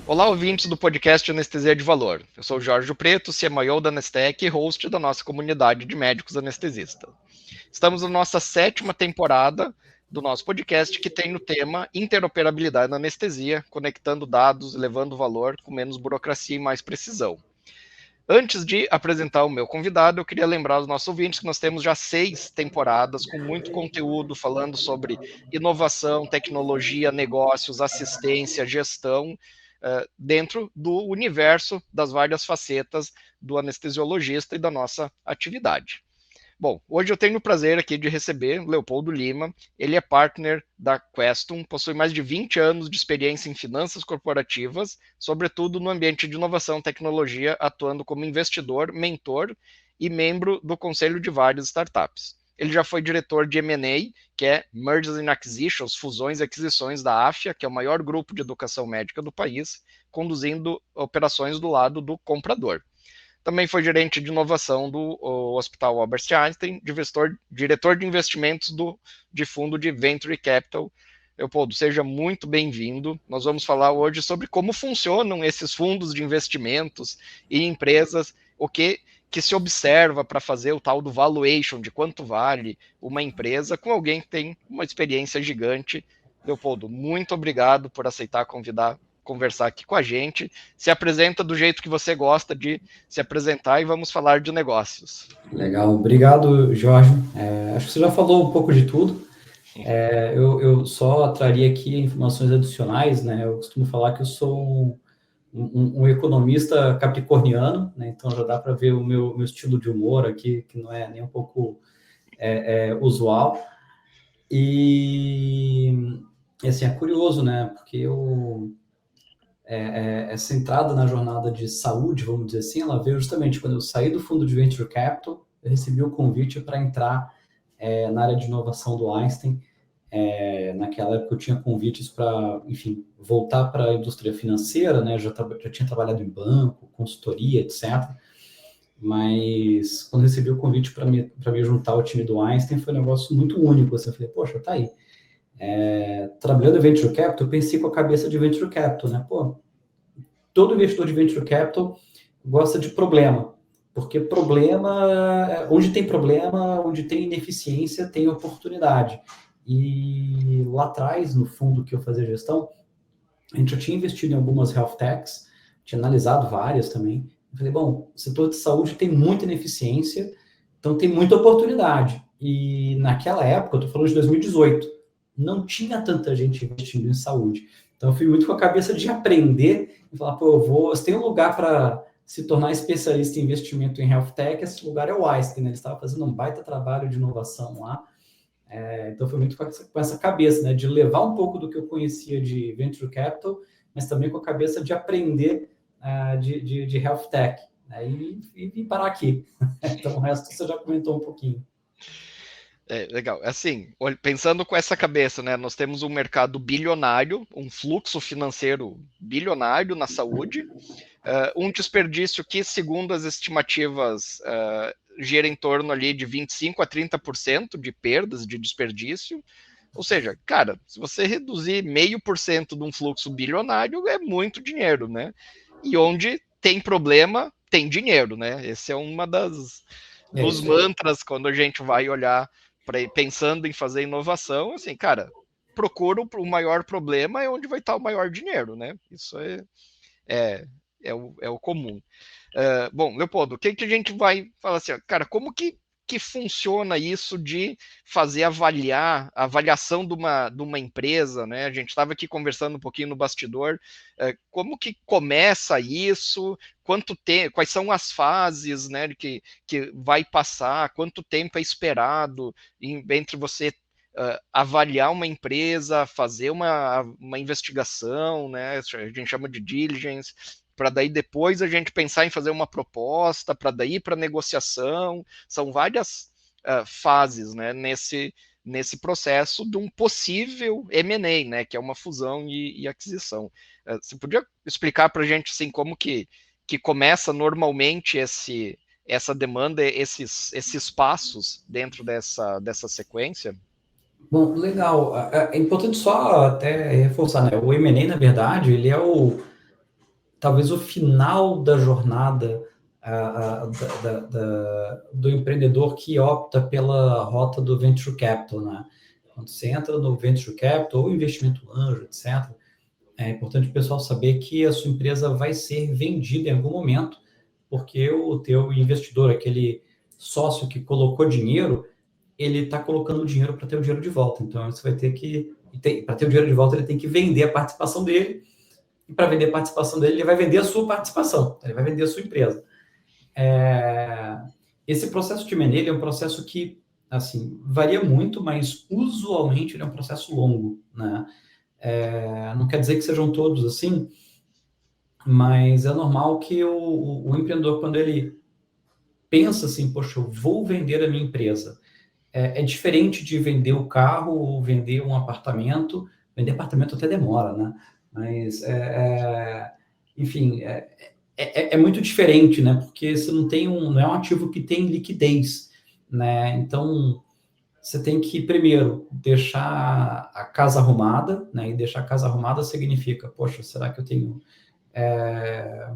Olá, ouvintes do podcast Anestesia de Valor. Eu sou o Jorge Preto, CMO da Anestec e host da nossa comunidade de médicos anestesistas. Estamos na nossa 7ª temporada do nosso podcast, que tem no tema interoperabilidade na anestesia, conectando dados, levando valor com menos burocracia e mais precisão. Antes de apresentar o meu convidado, eu queria lembrar aos nossos ouvintes que nós temos já 6 temporadas com muito conteúdo falando sobre inovação, tecnologia, negócios, assistência, gestão, dentro do universo das várias facetas do anestesiologista e da nossa atividade. Bom, hoje eu tenho o prazer aqui de receber Leopoldo Lima. Ele é partner da Questum, possui mais de 20 anos de experiência em finanças corporativas, sobretudo no ambiente de inovação e tecnologia, atuando como investidor, mentor e membro do conselho de várias startups. Ele já foi diretor de M&A, que é Mergers and Acquisitions, fusões e aquisições da AFIA, que é o maior grupo de educação médica do país, conduzindo operações do lado do comprador. Também foi gerente de inovação do Hospital Albert Einstein, diretor de investimentos de fundo de Venture Capital. Leopoldo, seja muito bem-vindo. Nós vamos falar hoje sobre como funcionam esses fundos de investimentos e empresas, o que se observa para fazer o tal do valuation, de quanto vale uma empresa, com alguém que tem uma experiência gigante. Leopoldo, muito obrigado por aceitar conversar aqui com a gente. Se apresenta do jeito que você gosta de se apresentar e vamos falar de negócios. Legal, obrigado, Jorge. Acho que você já falou um pouco de tudo. Eu só traria aqui informações adicionais, né? Eu costumo falar que eu sou um economista capricorniano, né? Então já dá para ver o meu estilo de humor aqui, que não é nem um pouco usual. E assim, é curioso, né? Porque essa entrada na jornada de saúde, vamos dizer assim, ela veio justamente quando eu saí do fundo de Venture Capital, eu recebi o convite para entrar na área de inovação do Einstein. Naquela época eu tinha convites para, enfim, voltar para a indústria financeira, né? Já tinha trabalhado em banco, consultoria, etc. Mas quando recebi o convite para me juntar ao time do Einstein, foi um negócio muito único. Assim, eu falei, poxa, tá aí. Trabalhando em Venture Capital, eu pensei com a cabeça de Venture Capital, né? Pô, todo investidor de Venture Capital gosta de problema, porque onde tem ineficiência, tem oportunidade. E lá atrás, no fundo que eu fazia gestão, a gente já tinha investido em algumas health techs, tinha analisado várias também. Eu falei, bom, o setor de saúde tem muita ineficiência, então tem muita oportunidade. E naquela época, eu estou falando de 2018, não tinha tanta gente investindo em saúde. Então eu fui muito com a cabeça de aprender e falar, pô, se tem um lugar para se tornar especialista em investimento em health tech, esse lugar é o Einstein, né? Ele estava fazendo um baita trabalho de inovação lá. Então foi muito com essa cabeça, né, de levar um pouco do que eu conhecia de Venture Capital, mas também com a cabeça de aprender de Health Tech, né, e parar aqui. Então o resto você já comentou um pouquinho. Legal. Assim, pensando com essa cabeça, né? Nós temos um mercado bilionário, um fluxo financeiro bilionário na saúde, um desperdício que, segundo as estimativas, gira em torno ali de 25 a 30% de perdas de desperdício. Ou seja, cara, se você reduzir 0,5% de um fluxo bilionário, é muito dinheiro, né? E onde tem problema, tem dinheiro, né? Esse é uma dos mantras quando a gente vai olhar pensando em fazer inovação, assim, cara, procura o maior problema é onde vai estar o maior dinheiro, né? Isso é o comum. Bom, Leopoldo, o que a gente vai falar assim, cara, como que funciona isso de fazer a avaliação de uma empresa, né? A gente estava aqui conversando um pouquinho no bastidor, como que começa isso, quais são as fases, né, que vai passar, quanto tempo é esperado entre você avaliar uma empresa, fazer uma investigação, né? A gente chama de diligence, para daí depois a gente pensar em fazer uma proposta, para daí para negociação. São várias fases, né, nesse processo de um possível M&A, né, que é uma fusão e aquisição. Você podia explicar para a gente assim, como que começa normalmente essa demanda, esses passos dentro dessa sequência? Bom, legal. É importante só até reforçar, né? O M&A, na verdade, ele é talvez o final da jornada do empreendedor que opta pela rota do venture capital, né? Quando você entra no venture capital ou investimento anjo, etc., é importante o pessoal saber que a sua empresa vai ser vendida em algum momento, porque o teu investidor, aquele sócio que colocou dinheiro, ele está colocando dinheiro para ter o dinheiro de volta. Então, você vai ter que, para ter o dinheiro de volta, ele tem que vender a participação dele, e para vender a participação dele, ele vai vender a sua participação, ele vai vender a sua empresa. Esse processo de M&A é um processo que, assim, varia muito, mas usualmente ele é um processo longo, né? Não quer dizer que sejam todos assim, mas é normal que o empreendedor, quando ele pensa assim, poxa, eu vou vender a minha empresa, é diferente de vender o carro ou vender um apartamento. Vender apartamento até demora, né? Mas, enfim, é muito diferente, né? Porque você não é um ativo que tem liquidez, né? Então, você tem que, primeiro, deixar a casa arrumada, né? E deixar a casa arrumada significa, poxa, será que eu tenho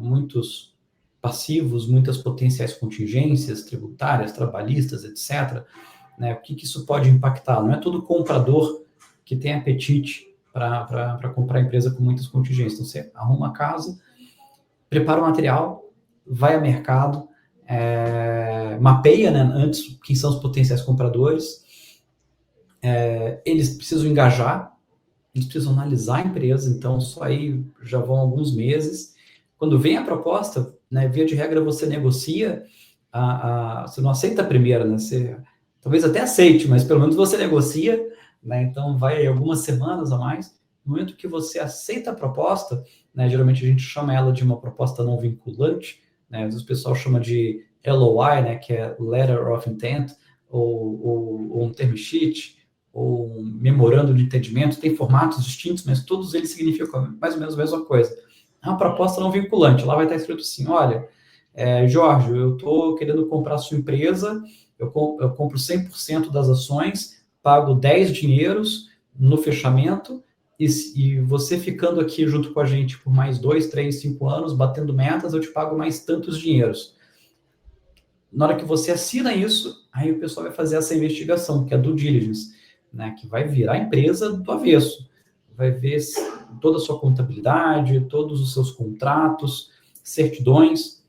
muitos passivos, muitas potenciais contingências tributárias, trabalhistas, etc., né? O que isso pode impactar? Não é todo comprador que tem apetite para comprar empresa com muitas contingências. Então, você arruma a casa, prepara o material, vai ao mercado, mapeia, né, antes quem são os potenciais compradores, eles precisam engajar, eles precisam analisar a empresa, então só aí já vão alguns meses. Quando vem a proposta, né, via de regra você negocia, você não aceita a primeira, né, você talvez até aceite, mas pelo menos você negocia, né, então vai algumas semanas a mais. No momento que você aceita a proposta, né, geralmente a gente chama ela de uma proposta não vinculante, né, às vezes o pessoal chama de LOI, né, que é Letter of Intent, ou um term sheet, ou um memorando de entendimento, tem formatos distintos, mas todos eles significam mais ou menos a mesma coisa. É uma proposta não vinculante, lá vai estar escrito assim, olha, Jorge, eu estou querendo comprar a sua empresa, eu compro 100% das ações, pago 10 dinheiros no fechamento, e você ficando aqui junto com a gente por mais 2, 3, 5 anos, batendo metas, eu te pago mais tantos dinheiros. Na hora que você assina isso, aí o pessoal vai fazer essa investigação, que é a due diligence, né, que vai virar a empresa do avesso. Vai ver toda a sua contabilidade, todos os seus contratos, certidões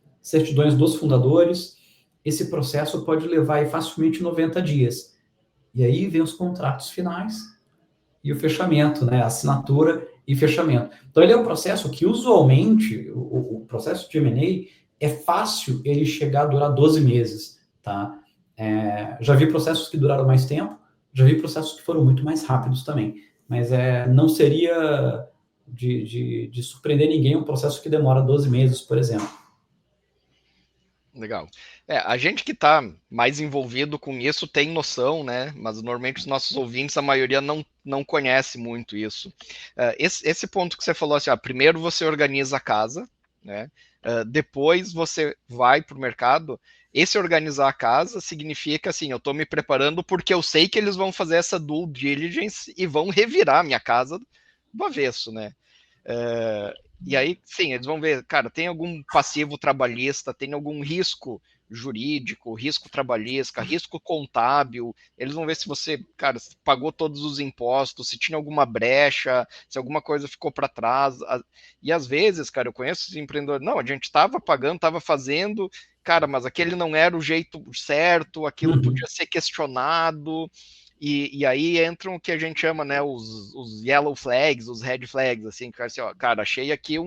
dos fundadores. Esse processo pode levar aí facilmente 90 dias. E aí vem os contratos finais e o fechamento, né, a assinatura e fechamento. Então, ele é um processo que, usualmente, o processo de M&A é fácil ele chegar a durar 12 meses, tá? Já vi processos que duraram mais tempo, já vi processos que foram muito mais rápidos também, mas não seria de surpreender ninguém um processo que demora 12 meses, por exemplo. Legal. A gente que está mais envolvido com isso tem noção, né? Mas normalmente os nossos ouvintes, a maioria não conhece muito isso. Esse ponto que você falou assim, primeiro você organiza a casa, né? Depois você vai para o mercado. Esse organizar a casa significa assim, eu estou me preparando porque eu sei que eles vão fazer essa due diligence e vão revirar a minha casa do avesso, né? E aí, sim, eles vão ver, cara, tem algum passivo trabalhista, tem algum risco jurídico, risco trabalhista, risco contábil. Eles vão ver se você, cara, pagou todos os impostos, se tinha alguma brecha, se alguma coisa ficou para trás. E às vezes, cara, eu conheço os empreendedores, não, a gente estava pagando, estava fazendo, cara, mas aquele não era o jeito certo, aquilo podia ser questionado. E aí entram o que a gente chama, né, os yellow flags, os red flags, assim, que assim, ó, cara, achei aqui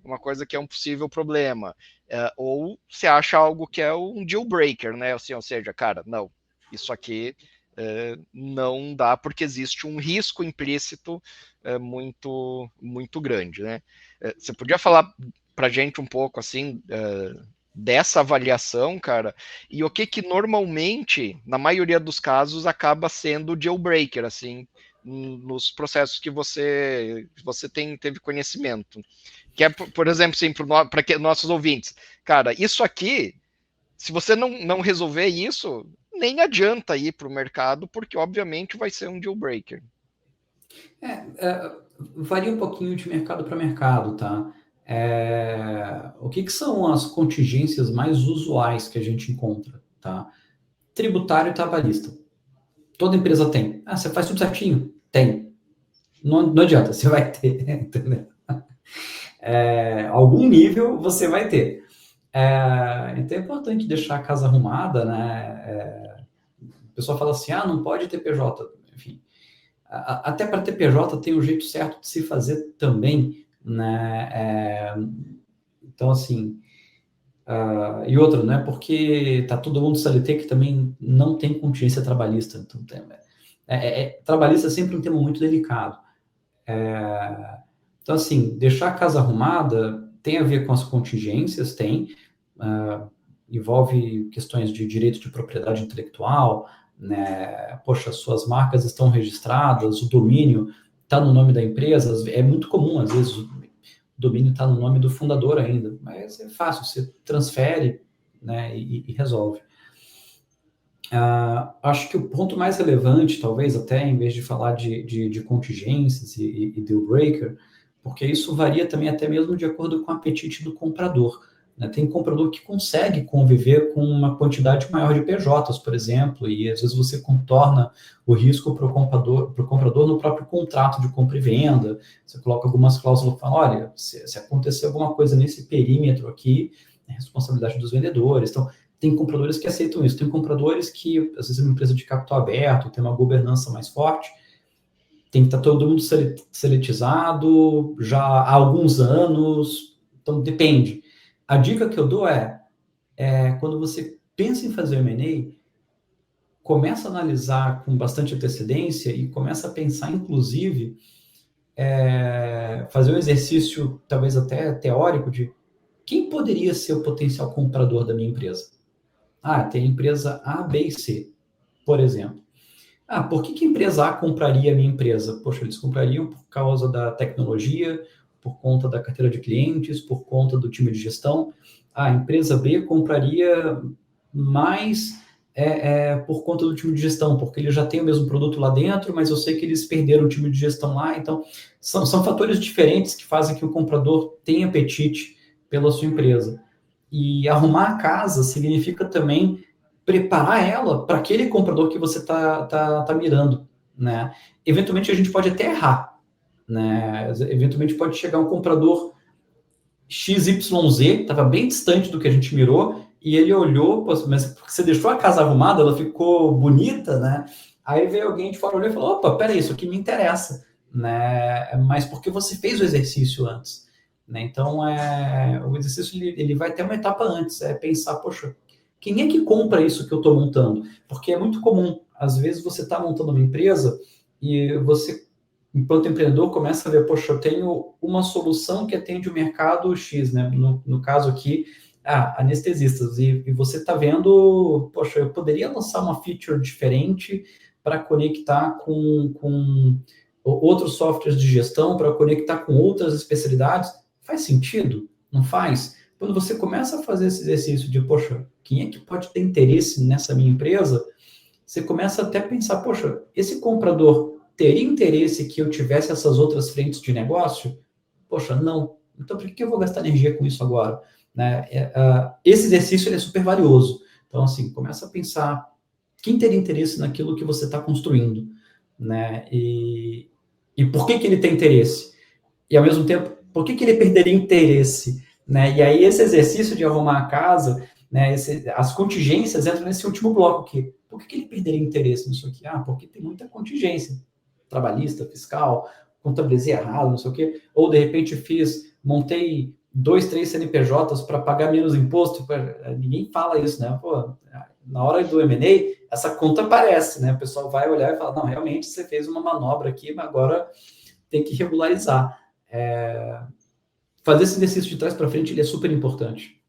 uma coisa que é um possível problema. Ou você acha algo que é um deal breaker, né? Assim, ou seja, cara, não, isso aqui não dá porque existe um risco implícito muito grande, né? Você podia falar pra gente um pouco, assim, dessa avaliação, cara, e o que normalmente, na maioria dos casos, acaba sendo deal breaker, assim, nos processos que você teve conhecimento. Que é, por exemplo, assim, para nossos ouvintes, cara, isso aqui Se você não resolver isso, nem adianta ir para o mercado, porque obviamente vai ser um deal breaker. Varia um pouquinho de mercado para mercado, tá? O que são as contingências mais usuais que a gente encontra, tá? Tributário e trabalhista. Toda empresa tem. Ah, você faz tudo certinho? Tem. Não adianta, você vai ter, entendeu? Algum nível você vai ter. Então é importante deixar a casa arrumada, né? O pessoal fala assim, não pode ter PJ. Enfim, até para ter PJ tem um jeito certo de se fazer também, né? Então, assim, e outra, não é porque tá todo mundo CLT que também não tem contingência trabalhista. Então, trabalhista é sempre um tema muito delicado. Então, assim, deixar a casa arrumada tem a ver com as contingências, tem, envolve questões de direito de propriedade intelectual, né? Poxa, suas marcas estão registradas, o domínio está no nome da empresa, é muito comum, às vezes, o domínio está no nome do fundador ainda, mas é fácil, você transfere, né, e resolve. Acho que o ponto mais relevante, talvez até em vez de falar de contingências e deal breaker, porque isso varia também até mesmo de acordo com o apetite do comprador, né? Tem comprador que consegue conviver com uma quantidade maior de PJs, por exemplo, e às vezes você contorna o risco para o comprador no próprio contrato de compra e venda. Você coloca algumas cláusulas e fala, olha, se acontecer alguma coisa nesse perímetro aqui, é responsabilidade dos vendedores. Então, tem compradores que aceitam isso. Tem compradores que, às vezes, é uma empresa de capital aberto, tem uma governança mais forte, tem que estar todo mundo seletizado já há alguns anos. Então, depende. A dica que eu dou quando você pensa em fazer M&A, começa a analisar com bastante antecedência e começa a pensar, inclusive, fazer um exercício, talvez até teórico, de quem poderia ser o potencial comprador da minha empresa. Tem a empresa A, B e C, por exemplo. Por que a empresa A compraria a minha empresa? Poxa, eles comprariam por causa da tecnologia, por conta da carteira de clientes, por conta do time de gestão. A empresa B compraria mais por conta do time de gestão, porque ele já tem o mesmo produto lá dentro, mas eu sei que eles perderam o time de gestão lá. Então, são fatores diferentes que fazem que o comprador tenha apetite pela sua empresa. E arrumar a casa significa também preparar ela para aquele comprador que você tá mirando, né? Eventualmente a gente pode até errar, né? Eventualmente pode chegar um comprador XYZ, estava bem distante do que a gente mirou, e ele olhou, mas porque você deixou a casa arrumada, ela ficou bonita, né? Aí veio alguém de fora olhou e falou, opa, peraí, isso aqui me interessa, né? Mas porque você fez o exercício antes, né? Então, o exercício ele vai até uma etapa antes, pensar, poxa, quem é que compra isso que eu estou montando? Porque é muito comum, às vezes você está montando uma empresa e você, enquanto empreendedor, começa a ver, poxa, eu tenho uma solução que atende o mercado X, né? No caso aqui, anestesistas, e você está vendo, poxa, eu poderia lançar uma feature diferente para conectar com outros softwares de gestão, para conectar com outras especialidades. Faz sentido? Não faz? Quando você começa a fazer esse exercício de, poxa, quem é que pode ter interesse nessa minha empresa? Você começa até a pensar, poxa, esse comprador teria interesse que eu tivesse essas outras frentes de negócio? Poxa, não. Então, por que eu vou gastar energia com isso agora? Né? Esse exercício é super valioso. Então, assim, começa a pensar quem teria interesse naquilo que você está construindo, né? E por que ele tem interesse? E, ao mesmo tempo, por que ele perderia interesse? Né? E aí, esse exercício de arrumar a casa, né, as contingências entram nesse último bloco aqui. Por que ele perderia interesse nisso aqui? Porque tem muita contingência trabalhista, fiscal, contabilizei errado, não sei o quê. Ou, de repente, montei 2, 3 CNPJs para pagar menos imposto. Ninguém fala isso, né? Pô, na hora do M&A, essa conta aparece, né? O pessoal vai olhar e fala, não, realmente você fez uma manobra aqui, mas agora tem que regularizar. Fazer esse exercício de trás para frente ele é super importante.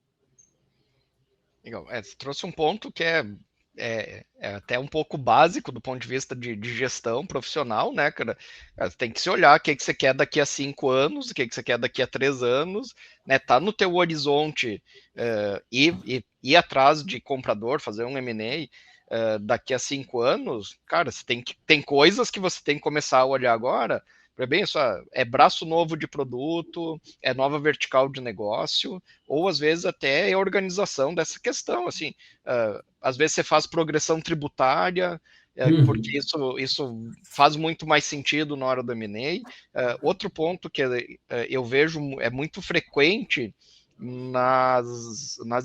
Legal. Você trouxe um ponto que é é até um pouco básico do ponto de vista de gestão profissional, né, cara? Você tem que se olhar o que, que você quer daqui a 5 anos, o que, que você quer daqui a 3 anos, né? Tá no teu horizonte ir atrás de comprador, fazer um M&A daqui a 5 anos, cara, tem coisas que você tem que começar a olhar agora. Bem, isso é braço novo de produto, é nova vertical de negócio, ou às vezes até é organização dessa questão, assim, às vezes você faz progressão tributária, porque isso faz muito mais sentido na hora do M&A. Outro ponto que eu vejo é muito frequente nas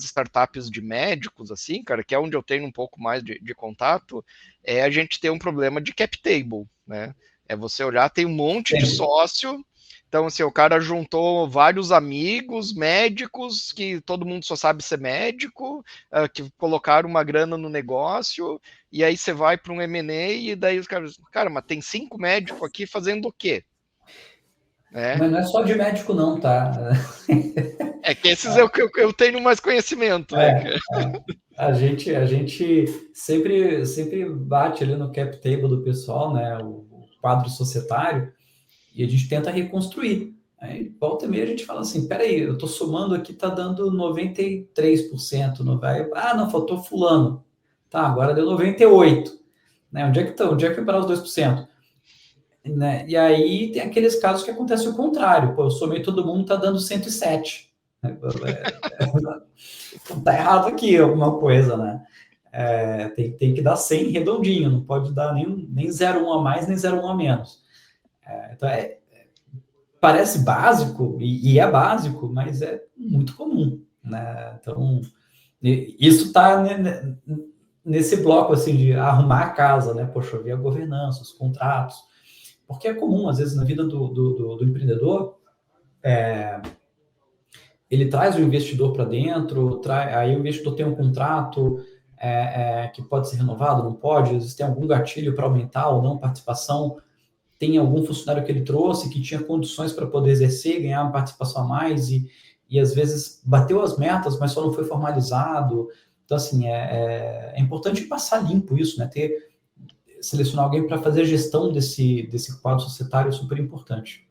startups de médicos, assim, cara, que é onde eu tenho um pouco mais de contato, é a gente ter um problema de cap table, né? É você olhar, tem um monte de Sempre. sócio, então, assim, o cara juntou vários amigos médicos, que todo mundo só sabe ser médico, que colocaram uma grana no negócio, e aí você vai para um M&A e daí os caras, cara, mas tem 5 médicos aqui fazendo o quê? Mas não é só de médico, não, tá? É que esses é o que eu tenho mais conhecimento, né, É, cara? a gente sempre bate ali no cap table do pessoal, né? O quadro societário, e a gente tenta reconstruir. Aí, volta e meia, a gente fala assim: peraí, eu tô somando aqui, tá dando 93%. Não vai. Ah, não, faltou fulano. Tá, agora deu 98%. Né? Onde é que vai parar os 2%? Né? E aí tem aqueles casos que acontece o contrário. Pô, eu somei todo mundo, tá dando 107. Tá errado aqui alguma coisa, né? Tem que dar 100 redondinho, não pode dar nem 0,1 a mais, nem 0,1 a menos. Então, parece básico, e é básico, mas é muito comum, né? Então, isso está nesse bloco, assim, de arrumar a casa, né? Poxa, ver a governança, os contratos, porque é comum, às vezes, na vida do empreendedor, ele traz o investidor para dentro, aí o investidor tem um contrato que pode ser renovado, não pode, às vezes tem algum gatilho para aumentar ou não participação, tem algum funcionário que ele trouxe que tinha condições para poder exercer, ganhar uma participação a mais e às vezes bateu as metas, mas só não foi formalizado. Então, assim, é importante passar limpo isso, né? Selecionar alguém para fazer a gestão desse quadro societário é super importante.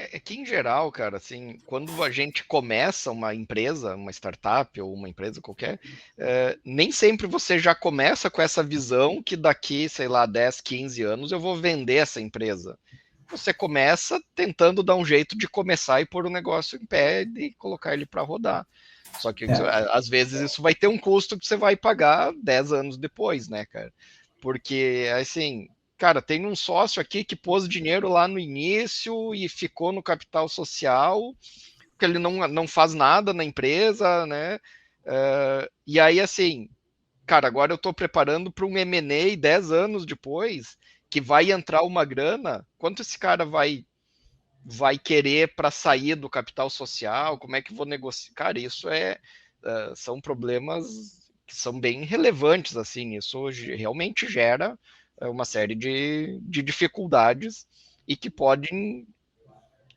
É que, em geral, cara, assim, quando a gente começa uma empresa, uma startup ou uma empresa qualquer, nem sempre você já começa com essa visão que daqui, sei lá, 10, 15 anos eu vou vender essa empresa. Você começa tentando dar um jeito de começar e pôr o negócio em pé e colocar ele para rodar. Só que É, às vezes isso vai ter um custo que você vai pagar 10 anos depois, né, cara? Porque, assim, cara, tem um sócio aqui que pôs dinheiro lá no início e ficou no capital social, porque ele não faz nada na empresa, né? E aí, assim, cara, agora eu estou preparando para um M&A 10 anos depois, que vai entrar uma grana, quanto esse cara vai querer para sair do capital social? Como é que vou negociar? Cara, isso são problemas que são bem relevantes, assim, isso realmente gera uma série de dificuldades e que podem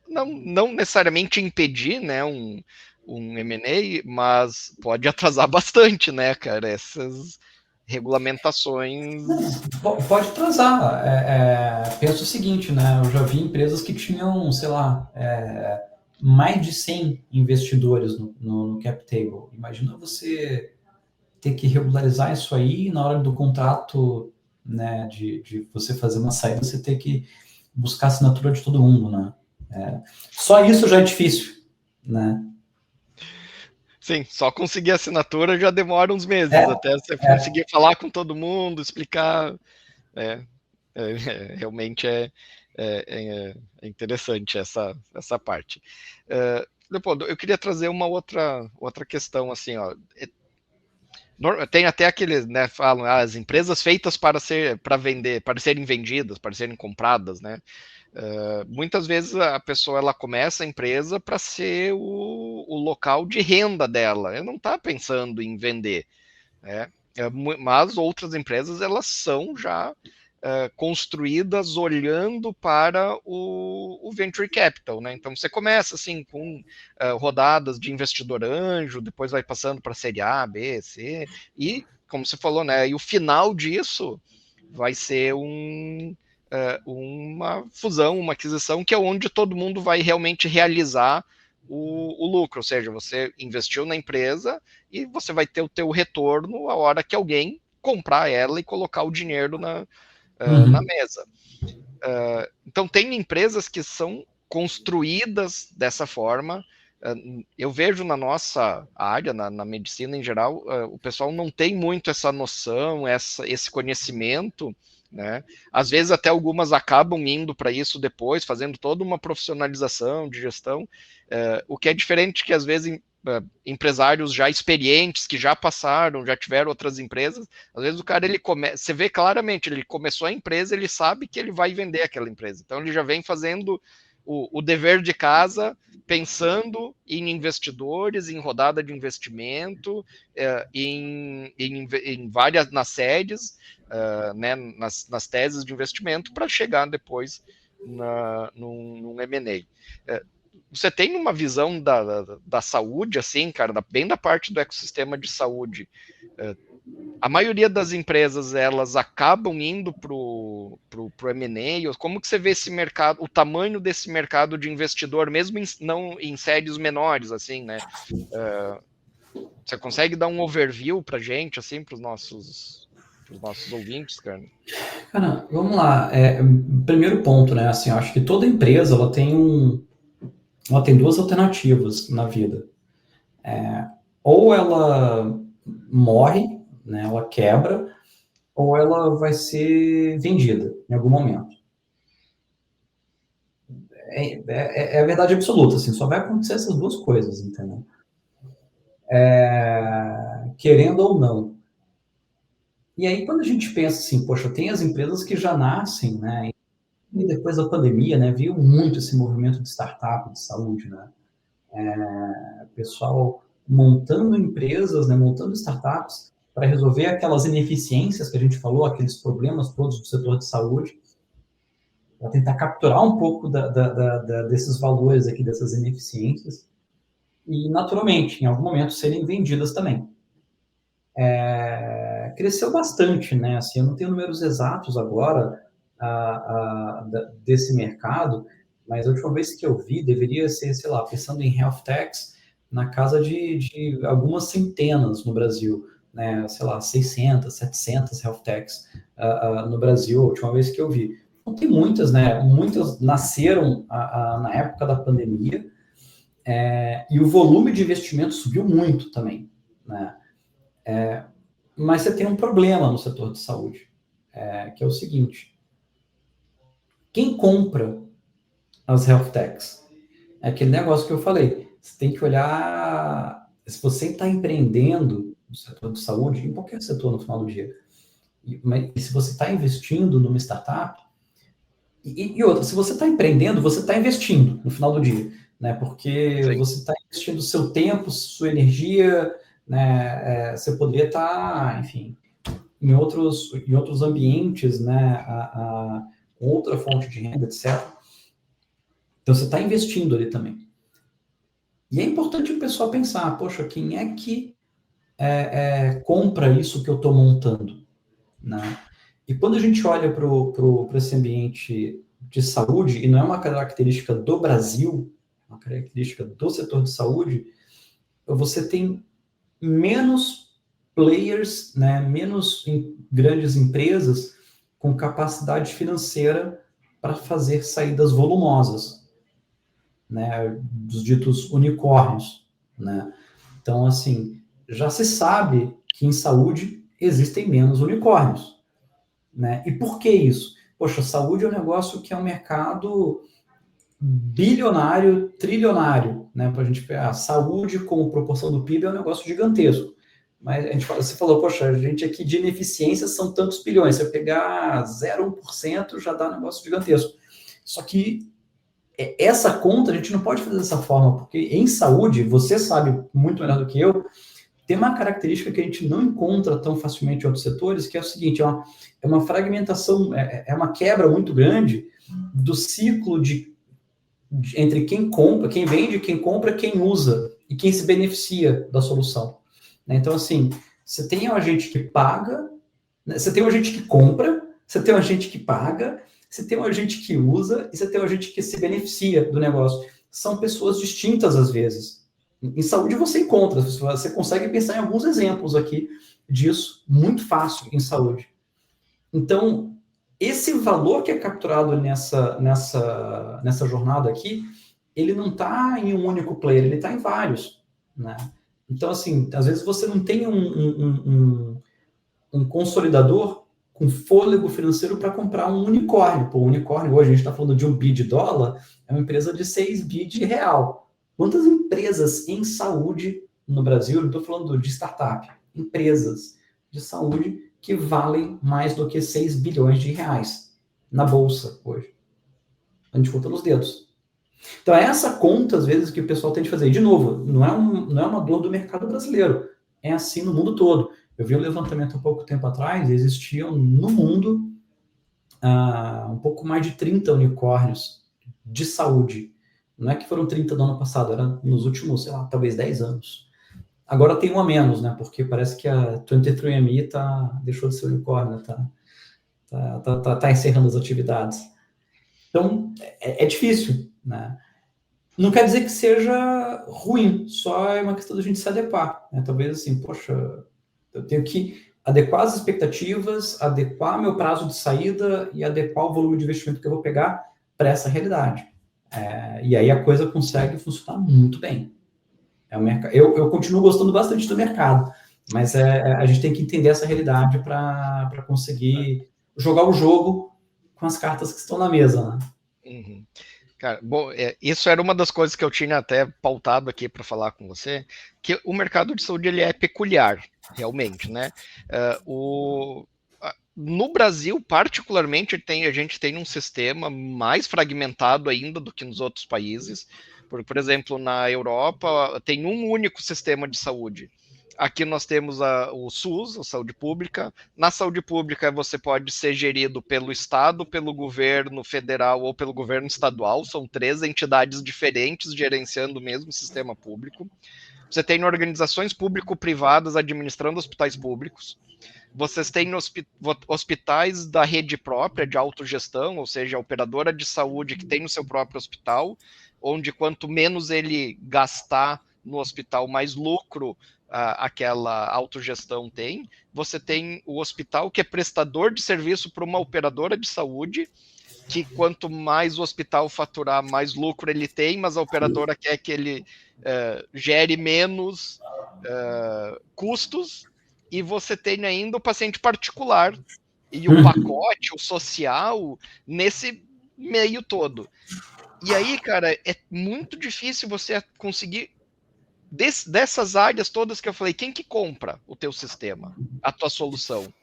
não necessariamente impedir, né, um M&A, mas pode atrasar bastante, né, cara, essas não, regulamentações. pode atrasar. Penso o seguinte, né? Eu já vi empresas que tinham, sei lá, mais de 100 investidores no cap table. Imagina você ter que regularizar isso aí na hora do contrato, né, de você fazer uma saída, você ter que buscar a assinatura de todo mundo, né? Só isso já é difícil, né? Sim, só conseguir assinatura já demora uns meses É, até você conseguir falar com todo mundo, explicar. É, realmente é interessante essa parte. Leopoldo, eu queria trazer uma outra questão assim, ó. Tem até aqueles, né, falam, as empresas feitas para vender, para serem vendidas, para serem compradas, né? Muitas vezes a pessoa ela começa a empresa para ser o local de renda dela. Ela não está pensando em vender, né? Mas outras empresas elas são já construídas olhando para o venture capital, né? Então você começa assim com rodadas de investidor anjo, depois vai passando para série A, B, C, e como você falou, né? E o final disso vai ser uma fusão, uma aquisição, que é onde todo mundo vai realmente realizar o lucro, ou seja, você investiu na empresa e você vai ter o teu retorno a hora que alguém comprar ela e colocar o dinheiro na mesa. Então, tem empresas que são construídas dessa forma. Eu vejo na nossa área, na medicina em geral, o pessoal não tem muito essa noção, esse conhecimento, né? Às vezes até algumas acabam indo para isso depois, fazendo toda uma profissionalização de gestão, o que é diferente que às vezes empresários já experientes, que já passaram, já tiveram outras empresas, às vezes o cara, você vê claramente, ele começou a empresa, ele sabe que ele vai vender aquela empresa, então ele já vem fazendo o dever de casa, pensando em investidores, em rodada de investimento, em várias, nas sedes, né, nas teses de investimento, para chegar depois num M&A. Você tem uma visão da saúde, assim, cara, bem da parte do ecossistema de saúde. A maioria das empresas, elas acabam indo pro M&A. Como que você vê esse mercado, o tamanho desse mercado de investidor, mesmo não em séries menores, assim, né? Você consegue dar um overview pra gente, assim, pros nossos ouvintes, cara? Cara, vamos lá. Primeiro ponto, né? Assim, eu acho que toda empresa ela tem duas alternativas na vida. Ou ela morre, né? Ela quebra, ou ela vai ser vendida em algum momento. É a verdade absoluta, assim, só vai acontecer essas duas coisas, entendeu? Querendo ou não. E aí, quando a gente pensa assim, poxa, tem as empresas que já nascem, né? E depois da pandemia, né, viu muito esse movimento de startup de saúde, né? Pessoal montando empresas, né, montando startups para resolver aquelas ineficiências que a gente falou, aqueles problemas todos do setor de saúde, para tentar capturar um pouco desses valores aqui, dessas ineficiências, e, naturalmente, em algum momento, serem vendidas também. Cresceu bastante, né? Assim, eu não tenho números exatos agora desse mercado, mas a última vez que eu vi deveria ser, sei lá, pensando em health techs, na casa de algumas centenas no Brasil, né? Sei lá, 600, 700 health techs no Brasil, a última vez que eu vi. Não tem muitas, né? Muitas nasceram na época da pandemia, e o volume de investimento subiu muito também, né? Mas você tem um problema no setor de saúde, que é o seguinte: quem compra as health techs? É aquele negócio que eu falei. Você tem que olhar. Se você está empreendendo no setor de saúde, em qualquer setor no final do dia, e se você está investindo numa startup, e outra, se você está empreendendo, você está investindo no final do dia, né? Porque Sim. você está investindo seu tempo, sua energia, né? Você poderia estar, enfim, em outros ambientes, né? Com outra fonte de renda, etc. Então você está investindo ali também. E é importante o pessoal pensar, poxa, quem é que compra isso que eu estou montando, né? E quando a gente olha para esse ambiente de saúde, e não é uma característica do Brasil, é uma característica do setor de saúde, você tem menos players, né, menos grandes empresas com capacidade financeira para fazer saídas volumosas, né, dos ditos unicórnios, né? Então, assim, já se sabe que em saúde existem menos unicórnios, né? E por que isso? Poxa, saúde é um negócio que é um mercado bilionário, trilionário, né? Para a gente pegar saúde como proporção do PIB é um negócio gigantesco. Mas você falou, poxa, a gente aqui de ineficiências são tantos bilhões. Se eu pegar 0,1% já dá um negócio gigantesco. Só que essa conta a gente não pode fazer dessa forma, porque em saúde, você sabe muito melhor do que eu, tem uma característica que a gente não encontra tão facilmente em outros setores, que é o seguinte, é uma fragmentação, é uma quebra muito grande do ciclo entre quem compra, quem vende, quem compra, quem usa e quem se beneficia da solução. Então, assim, você tem um agente que paga, você tem um agente que compra, você tem um agente que paga, você tem um agente que usa e você tem um agente que se beneficia do negócio. São pessoas distintas às vezes. Em saúde você encontra, você consegue pensar em alguns exemplos aqui disso, muito fácil em saúde. Então, esse valor que é capturado nessa jornada aqui, ele não está em um único player, ele está em vários, né? Então, assim, às vezes você não tem um consolidador com fôlego financeiro para comprar um unicórnio. Pô, o unicórnio, hoje a gente está falando de 1 bi de dólar, é uma empresa de 6 bi de real. Quantas empresas em saúde no Brasil, não estou falando de startup, empresas de saúde que valem mais do que 6 bilhões de reais na bolsa hoje? A gente conta nos dedos. Então, é essa conta, às vezes, que o pessoal tem de fazer. E, de novo, não é uma dor do mercado brasileiro. É assim no mundo todo. Eu vi um levantamento há pouco tempo atrás, existiam no mundo um pouco mais de 30 unicórnios de saúde. Não é que foram 30 no ano passado, era nos últimos, sei lá, talvez 10 anos. Agora tem um a menos, né? Porque parece que a 23andMe deixou de ser unicórnio, tá encerrando as atividades. Então, é difícil, né? Não quer dizer que seja ruim, só é uma questão da gente se adequar, né? Talvez assim, poxa, eu tenho que adequar as expectativas, adequar meu prazo de saída e adequar o volume de investimento que eu vou pegar para essa realidade. E aí a coisa consegue funcionar muito bem. Eu continuo gostando bastante do mercado, mas a gente tem que entender essa realidade para conseguir jogar o jogo com as cartas que estão na mesa, né? Uhum. Cara, bom, isso era uma das coisas que eu tinha até pautado aqui para falar com você, que o mercado de saúde ele é peculiar, realmente, né? No Brasil, particularmente, a gente tem um sistema mais fragmentado ainda do que nos outros países. Por exemplo, na Europa tem um único sistema de saúde. Aqui nós temos o SUS, a saúde pública. Na saúde pública, você pode ser gerido pelo Estado, pelo governo federal ou pelo governo estadual. São 3 entidades diferentes gerenciando o mesmo sistema público. Você tem organizações público-privadas administrando hospitais públicos. Vocês têm hospitais da rede própria de autogestão, ou seja, a operadora de saúde que tem o seu próprio hospital, onde quanto menos ele gastar no hospital, mais lucro aquela autogestão tem. Você tem o hospital que é prestador de serviço para uma operadora de saúde, que quanto mais o hospital faturar, mais lucro ele tem, mas a operadora quer que ele gere menos custos. E você tem ainda o paciente particular e o pacote, o social, nesse meio todo. E aí, cara, é muito difícil você conseguir dessas áreas todas que eu falei, quem que compra o teu sistema, a tua solução?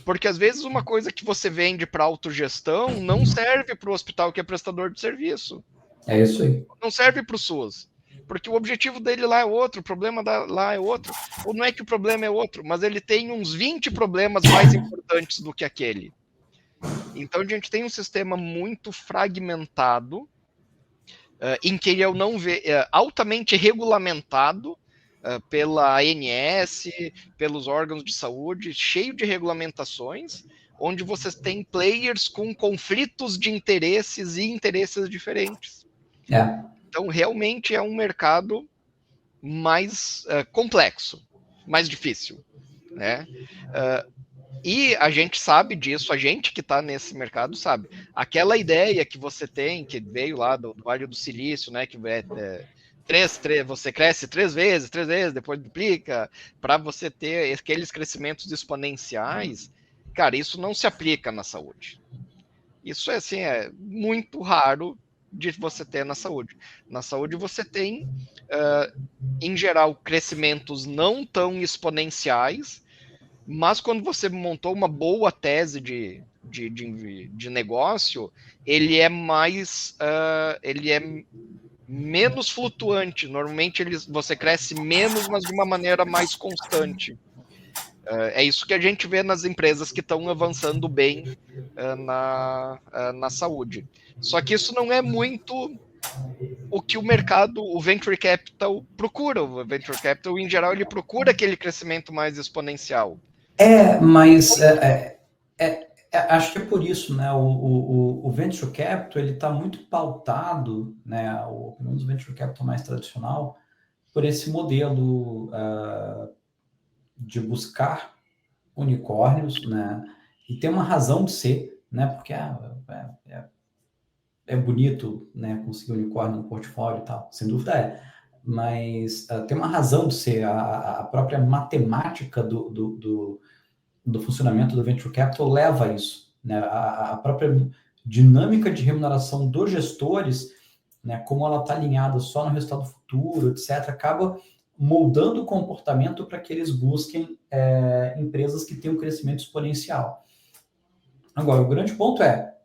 Porque às vezes uma coisa que você vende para autogestão não serve para o hospital que é prestador de serviço. É isso aí. Não serve para o SUS. Porque o objetivo dele lá é outro, o problema lá é outro. Ou não é que o problema é outro, mas ele tem uns 20 problemas mais importantes do que aquele. Então a gente tem um sistema muito fragmentado, em que ele não vê, altamente regulamentado pela ANS, pelos órgãos de saúde, cheio de regulamentações, onde você tem players com conflitos de interesses e interesses diferentes. Então, realmente é um mercado mais complexo, mais difícil, né? E a gente sabe disso, a gente que está nesse mercado sabe. Aquela ideia que você tem, que veio lá do Vale do Silício, né? Que você cresce 3 vezes, depois duplica, para você ter aqueles crescimentos exponenciais, cara, isso não se aplica na saúde. Isso assim, é muito raro de você ter na saúde. Na saúde você tem, em geral, crescimentos não tão exponenciais, mas quando você montou uma boa tese de negócio, ele é menos flutuante. Normalmente você cresce menos, mas de uma maneira mais constante. É isso que a gente vê nas empresas que estão avançando bem na saúde. Só que isso não é muito o que o mercado, o Venture Capital procura. O Venture Capital, em geral, ele procura aquele crescimento mais exponencial. Mas acho que é por isso, né? O Venture Capital ele está muito pautado, né? Pelo menos o Venture Capital mais tradicional, por esse modelo de buscar unicórnios, né? E tem uma razão de ser, né? Porque é bonito, né? Conseguir unicórnio no portfólio e tal, sem dúvida é. Mas tem uma razão de ser, a própria matemática do funcionamento do Venture Capital leva a isso, né? A própria dinâmica de remuneração dos gestores, né? Como ela está alinhada só no resultado futuro, etc., acaba moldando o comportamento para que eles busquem empresas que tenham um crescimento exponencial. Agora, o grande ponto é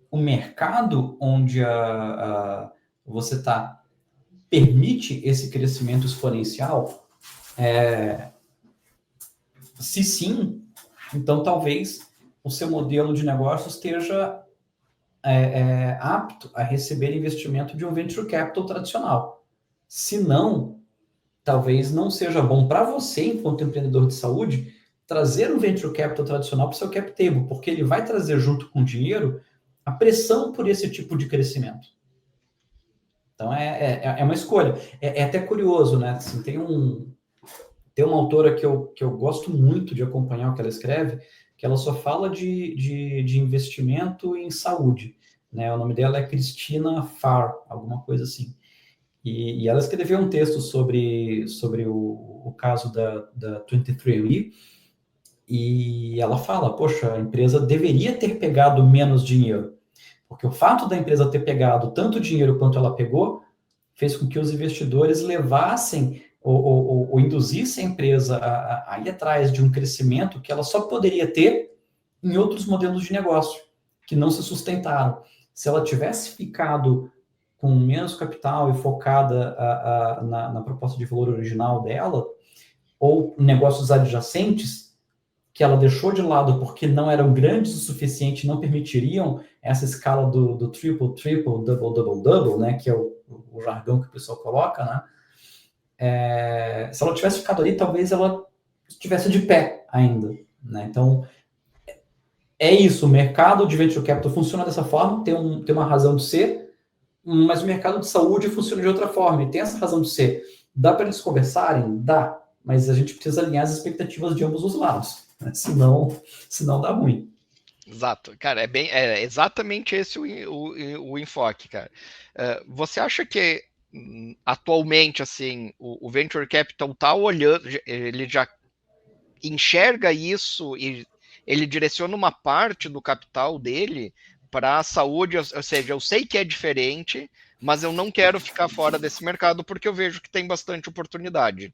o mercado onde você está permite esse crescimento exponencial. Se sim, então talvez o seu modelo de negócio esteja apto a receber investimento de um venture capital tradicional. Se não, talvez não seja bom para você, enquanto empreendedor de saúde, trazer um venture capital tradicional para o seu cap table, porque ele vai trazer junto com o dinheiro a pressão por esse tipo de crescimento. Então é uma escolha. É até curioso, né? Assim, tem uma autora que eu gosto muito de acompanhar o que ela escreve, que ela só fala de investimento em saúde. Né? O nome dela é Cristina Farr, alguma coisa assim. E ela escreveu um texto sobre o caso da 23andMe, e ela fala, poxa, a empresa deveria ter pegado menos dinheiro, porque o fato da empresa ter pegado tanto dinheiro quanto ela pegou, fez com que os investidores levassem ou induzissem a empresa a ir atrás de um crescimento que ela só poderia ter em outros modelos de negócio, que não se sustentaram. Se ela tivesse ficado com menos capital e focada na proposta de valor original dela, ou negócios adjacentes, que ela deixou de lado porque não eram grandes o suficiente, não permitiriam essa escala do triple, triple, double, double, double, né, que é o jargão que o pessoal coloca, né? Se ela tivesse ficado ali, talvez ela estivesse de pé ainda, né? Então, é isso, o mercado de venture capital funciona dessa forma, tem uma razão de ser, mas o mercado de saúde funciona de outra forma, e tem essa razão de ser. Dá para eles conversarem? Dá, mas a gente precisa alinhar as expectativas de ambos os lados, né? Senão dá ruim. Exato, cara, é exatamente esse o enfoque, cara. Você acha que atualmente, assim, o Venture Capital tá olhando, ele já enxerga isso e ele direciona uma parte do capital dele para a saúde, ou seja, eu sei que é diferente, mas eu não quero ficar fora desse mercado porque eu vejo que tem bastante oportunidade.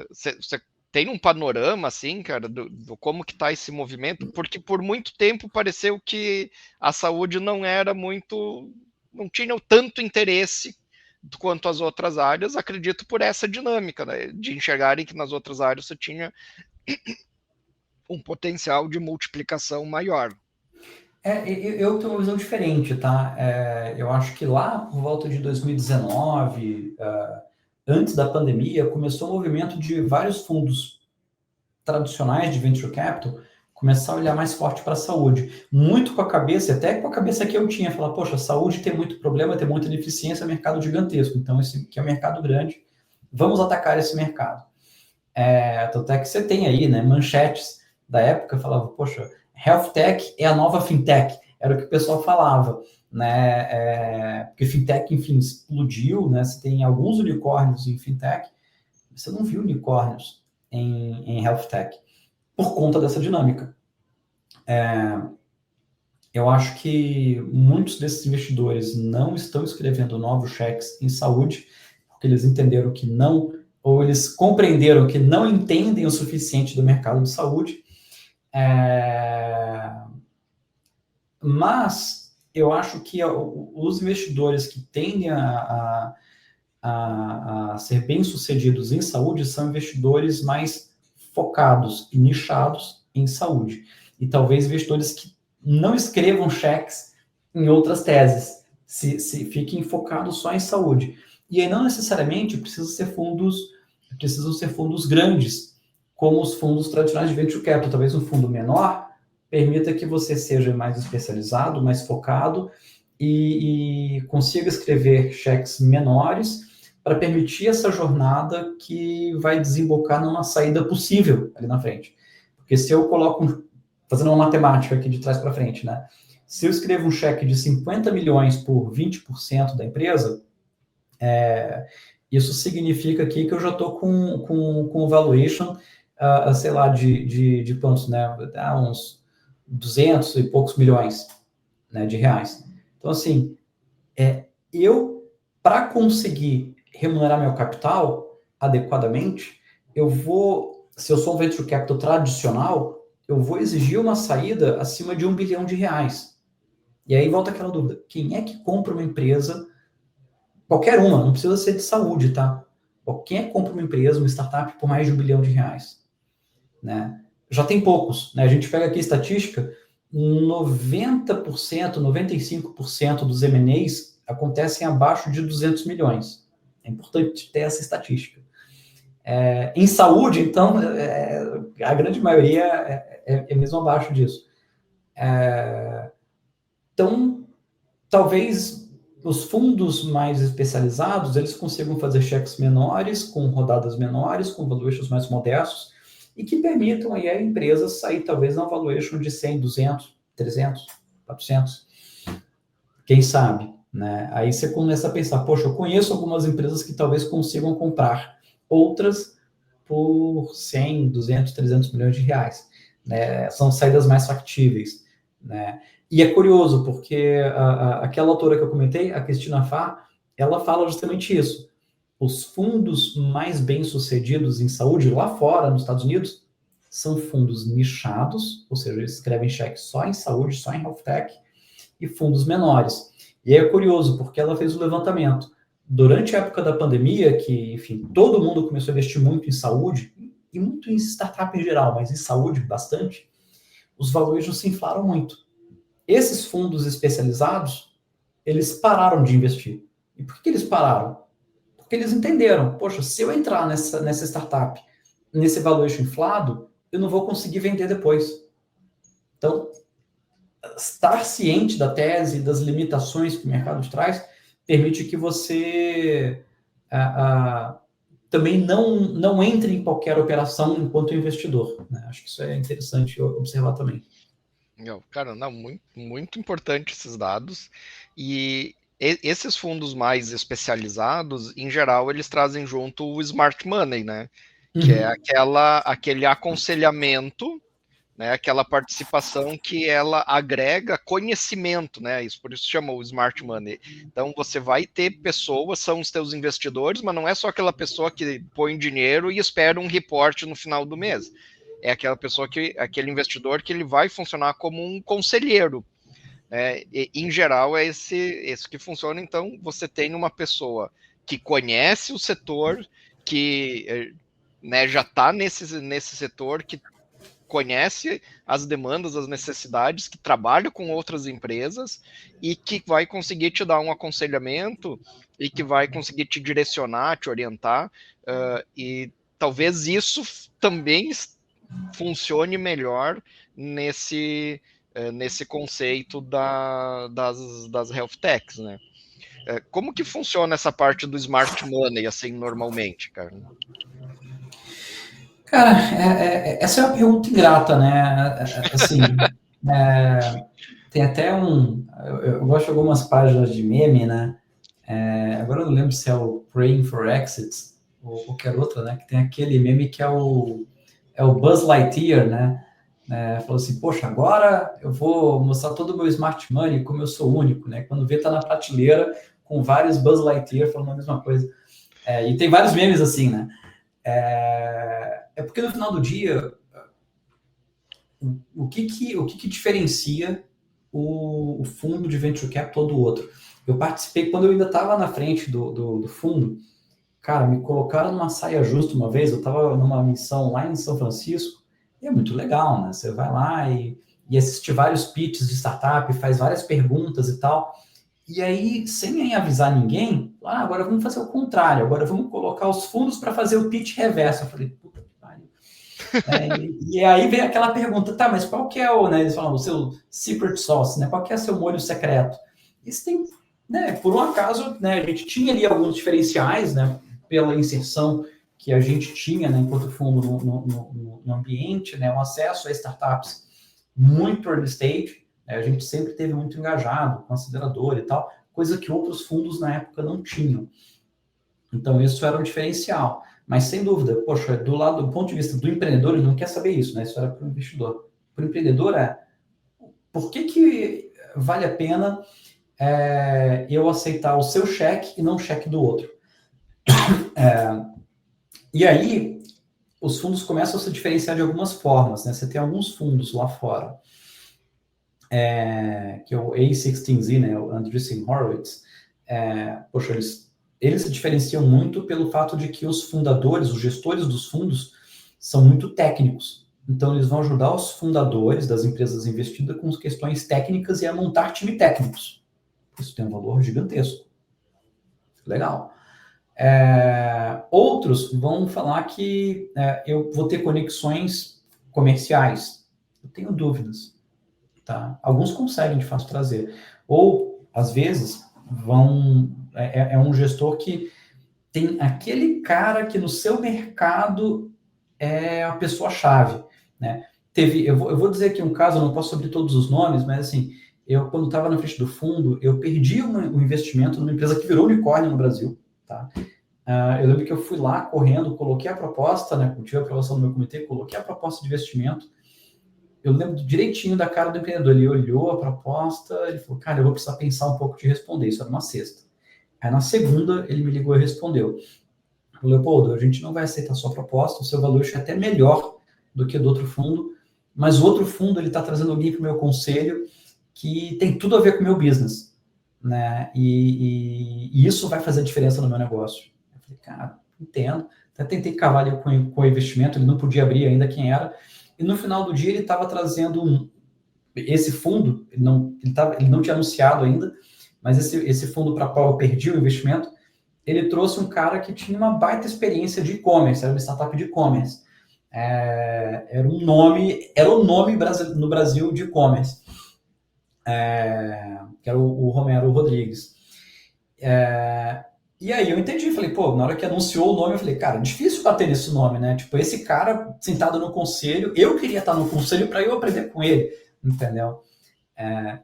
Você tem um panorama, assim, cara, do como que tá esse movimento? Porque por muito tempo pareceu que a saúde não era muito, não tinha tanto interesse quanto as outras áreas, acredito por essa dinâmica, né, de enxergarem que nas outras áreas você tinha um potencial de multiplicação maior. Eu tenho uma visão diferente, tá? Eu acho que lá por volta de 2019, antes da pandemia, começou um movimento de vários fundos tradicionais de venture capital começar a olhar mais forte para a saúde. Muito com a cabeça, até com a cabeça que eu tinha, falar, poxa, saúde tem muito problema, tem muita deficiência, é mercado gigantesco. Então, esse aqui é um mercado grande, vamos atacar esse mercado. Tanto é que você tem aí, né, manchetes da época, falava, poxa, Health Tech é a nova FinTech, era o que o pessoal falava, né, porque FinTech, enfim, explodiu, né, você tem alguns unicórnios em FinTech, você não viu unicórnios em Health Tech, por conta dessa dinâmica. Eu acho que muitos desses investidores não estão escrevendo novos cheques em saúde, porque eles entenderam que não, ou eles compreenderam que não entendem o suficiente do mercado de saúde. Mas eu acho que os investidores que tendem a ser bem-sucedidos em saúde são investidores mais focados e nichados em saúde. E talvez investidores que não escrevam cheques em outras teses, se fiquem focados só em saúde. E aí não necessariamente precisam ser fundos grandes, como os fundos tradicionais de venture capital. Talvez um fundo menor permita que você seja mais especializado, mais focado e consiga escrever cheques menores para permitir essa jornada que vai desembocar numa saída possível ali na frente. Porque se eu coloco, fazendo uma matemática aqui de trás para frente, né? Se eu escrevo um cheque de 50 milhões por 20% da empresa, isso significa aqui que eu já estou com valuation, sei lá, de quantos, né? Uns 200 e poucos milhões, né, de reais. Então, assim, eu, para conseguir remunerar meu capital adequadamente, se eu sou um venture capital tradicional, eu vou exigir uma saída acima de R$ 1 bilhão. E aí volta aquela dúvida, quem é que compra uma empresa, qualquer uma, não precisa ser de saúde, tá? Quem é que compra uma empresa, uma startup por mais de R$ 1 bilhão, né? Já tem poucos, né? A gente pega aqui a estatística, 90%, 95% dos M&As acontecem abaixo de 200 milhões. É importante ter essa estatística. Em saúde, então, a grande maioria é mesmo abaixo disso. Então, talvez os fundos mais especializados, eles consigam fazer cheques menores, com rodadas menores, com valuations mais modestos, e que permitam aí a empresa sair talvez na valuation de 100, 200, 300, 400, quem sabe, né? Aí você começa a pensar, poxa, eu conheço algumas empresas que talvez consigam comprar, outras por 100, 200, 300 milhões de reais, né? São saídas mais factíveis, né? E é curioso, porque aquela autora que eu comentei, a Cristina Farr, ela fala justamente isso. Os fundos mais bem-sucedidos em saúde, lá fora, nos Estados Unidos, são fundos nichados, ou seja, eles escrevem cheque só em saúde, só em health tech, e fundos menores. E é curioso, porque ela fez o levantamento. Durante a época da pandemia, que, enfim, todo mundo começou a investir muito em saúde, e muito em startup em geral, mas em saúde bastante, os valuations se inflaram muito. Esses fundos especializados, eles pararam de investir. E por que eles pararam? Porque eles entenderam, poxa, se eu entrar nessa startup, nesse valuation inflado, eu não vou conseguir vender depois. Então, estar ciente da tese, das limitações que o mercado traz, permite que você também não entre em qualquer operação enquanto investidor, né? Acho que isso é interessante observar também. Cara, não, muito, muito importante esses dados. E esses fundos mais especializados, em geral, eles trazem junto o smart money, né? Que é aquele aconselhamento, né? Aquela participação que ela agrega conhecimento, né? Isso por isso chama o smart money. Então você vai ter pessoas, são os teus investidores, mas não é só aquela pessoa que põe dinheiro e espera um reporte no final do mês. É aquela pessoa aquele investidor que ele vai funcionar como um conselheiro. Em geral, é esse que funciona. Então, você tem uma pessoa que conhece o setor, que né, já está nesse setor, que conhece as demandas, as necessidades, que trabalha com outras empresas e que vai conseguir te dar um aconselhamento e que vai conseguir te direcionar, te orientar. E talvez isso também funcione melhor nesse conceito das health techs, né? Como que funciona essa parte do smart money, assim, normalmente, cara? Cara, essa é uma pergunta ingrata, né? Assim, tem até eu gosto de algumas páginas de meme, né? Agora eu não lembro se é o Praying for Exits ou qualquer outra, né? Que tem aquele meme que é o Buzz Lightyear, né? Falou assim, poxa, agora eu vou mostrar todo o meu smart money como eu sou único, né? Quando vê, tá na prateleira com vários Buzz Lightyear falando a mesma coisa. E tem vários memes assim, né? Porque no final do dia, o que diferencia o fundo de venture capital do outro. Eu participei quando eu ainda estava na frente do fundo. Cara, me colocaram numa saia justa uma vez, eu estava numa missão lá em São Francisco, e é muito legal, né? Você vai lá e assiste vários pitches de startup, faz várias perguntas e tal, e aí, sem nem avisar ninguém, agora vamos fazer o contrário, agora vamos colocar os fundos para fazer o pitch reverso. Eu falei, puta que pariu. E aí vem aquela pergunta, tá, mas qual que é o, né, eles falam, o seu secret sauce, né? Qual que é o seu molho secreto? Isso tem, né, por um acaso, né, a gente tinha ali alguns diferenciais, né, pela inserção que a gente tinha, né, enquanto fundo no ambiente, né, o acesso a startups muito early stage, né, a gente sempre teve muito engajado com acelerador e tal, coisa que outros fundos na época não tinham. Então, isso era um diferencial. Mas, sem dúvida, poxa, do ponto de vista do empreendedor, ele não quer saber isso, né? Isso era para o investidor. Para o empreendedor, por que vale a pena eu aceitar o seu cheque e não o cheque do outro? E aí, os fundos começam a se diferenciar de algumas formas, né? Você tem alguns fundos lá fora, que é o A16Z, né? O Andreessen Horowitz. Poxa, eles se diferenciam muito pelo fato de que os fundadores, os gestores dos fundos, são muito técnicos. Então, eles vão ajudar os fundadores das empresas investidas com questões técnicas e a montar time técnicos. Isso tem um valor gigantesco. Legal. Outros vão falar que eu vou ter conexões comerciais. Eu tenho dúvidas. Tá? Alguns conseguem, de fato, trazer. Ou, às vezes, um gestor que tem aquele cara que no seu mercado é a pessoa-chave, né? Eu vou dizer aqui um caso, eu não posso abrir todos os nomes, mas assim, eu quando estava na frente do fundo, eu perdi um investimento numa empresa que virou unicórnio no Brasil, tá? Eu lembro que eu fui lá correndo, coloquei a proposta, né? Tive a aprovação do meu comitê, coloquei a proposta de investimento. Eu lembro direitinho da cara do empreendedor. Ele olhou a proposta, ele falou, cara, eu vou precisar pensar um pouco de responder. Isso era uma sexta. Aí na segunda, ele me ligou e respondeu. Leopoldo, a gente não vai aceitar a sua proposta, o seu valor é até melhor do que do outro fundo, mas o outro fundo, ele está trazendo alguém para o meu conselho que tem tudo a ver com o meu business, né? E isso vai fazer diferença no meu negócio. Eu falei, cara, entendo. Até tentei cavar ali com o investimento, ele não podia abrir ainda quem era, e no final do dia ele estava trazendo esse fundo, ele não tinha anunciado ainda, mas esse fundo para qual eu perdi o investimento, ele trouxe um cara que tinha uma baita experiência de e-commerce, era uma startup de e-commerce. Era o nome no Brasil de e-commerce, que era o Romero Rodrigues. E aí eu entendi, falei, pô, na hora que anunciou o nome, eu falei, cara, difícil bater nesse nome, né? Tipo, esse cara sentado no conselho, eu queria estar no conselho para eu aprender com ele, entendeu?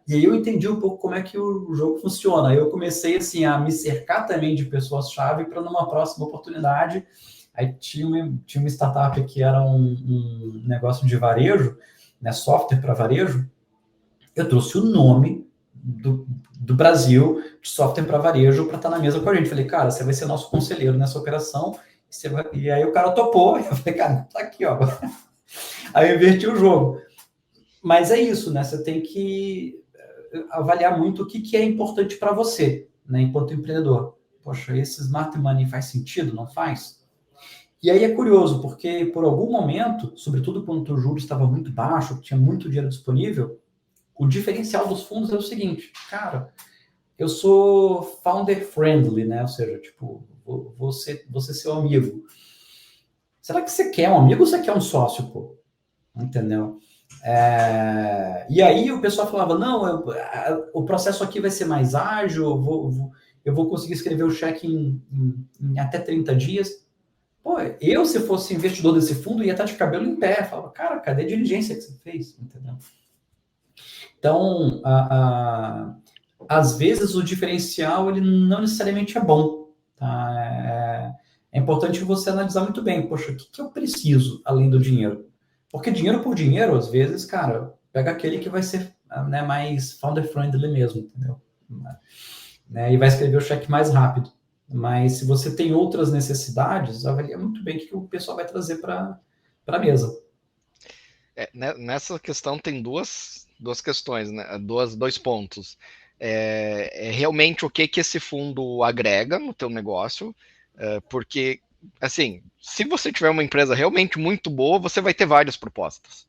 E aí eu entendi um pouco como é que o jogo funciona. Aí eu comecei assim a me cercar também de pessoas-chave para numa próxima oportunidade. Aí tinha uma startup que era um negócio de varejo, né, software para varejo. Eu trouxe o nome do Brasil de software para varejo para estar na mesa com a gente. Falei, cara, você vai ser nosso conselheiro nessa operação. E aí o cara topou. Eu falei, cara, tá aqui, ó. Aí eu inverti o jogo. Mas é isso, né? Você tem que avaliar muito o que é importante para você, né? Enquanto empreendedor. Poxa, esse smart money faz sentido? Não faz? E aí é curioso, porque por algum momento, sobretudo quando o juros estava muito baixo, tinha muito dinheiro disponível, o diferencial dos fundos é o seguinte, cara, eu sou founder friendly, né? Ou seja, tipo, você seu amigo. Será que você quer um amigo ou você quer um sócio, pô? Entendeu? E aí o pessoal falava, não, o processo aqui vai ser mais ágil, eu vou conseguir escrever o cheque em até 30 dias. Pô, se fosse investidor desse fundo, ia estar de cabelo em pé. Falava, cara, cadê a diligência que você fez? Entendeu? Então, às vezes o diferencial ele não necessariamente é bom. Tá? É importante você analisar muito bem, poxa, o que eu preciso além do dinheiro? Porque dinheiro por dinheiro, às vezes, cara, pega aquele que vai ser, né, mais founder-friendly mesmo, entendeu? Né, e vai escrever o cheque mais rápido. Mas se você tem outras necessidades, avalia muito bem o que o pessoal vai trazer para a mesa. Nessa questão tem duas questões, né? Dois pontos. Realmente o que esse fundo agrega no teu negócio, porque, assim, se você tiver uma empresa realmente muito boa, você vai ter várias propostas.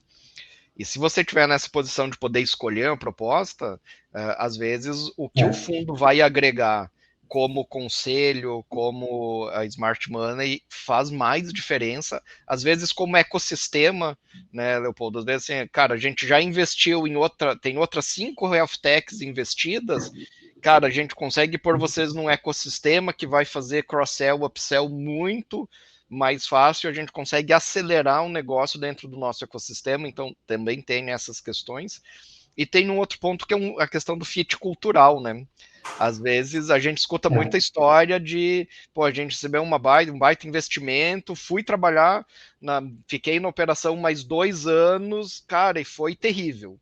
E se você tiver nessa posição de poder escolher uma proposta, às vezes o que o fundo vai agregar como conselho, como a Smart Money, faz mais diferença. Às vezes, como ecossistema, né, Leopoldo? Às vezes, assim, cara, a gente já investiu tem outras 5 health techs investidas, cara, a gente consegue pôr vocês num ecossistema que vai fazer cross-sell, upsell muito mais fácil, a gente consegue acelerar um negócio dentro do nosso ecossistema, então também tem essas questões. E tem um outro ponto que é a questão do fit cultural, né? Às vezes a gente escuta muita história de, pô, a gente recebeu um baita investimento, fui trabalhar, fiquei na operação mais 2 anos, cara, e foi terrível,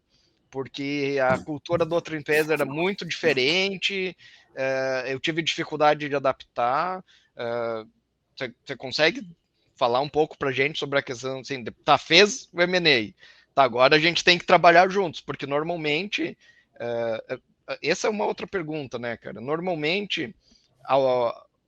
porque a cultura da outra empresa era muito diferente, eu tive dificuldade de adaptar. Você consegue falar um pouco para a gente sobre a questão, assim, tá, fez o M&A, tá, agora a gente tem que trabalhar juntos, porque normalmente, essa é uma outra pergunta, né, cara, normalmente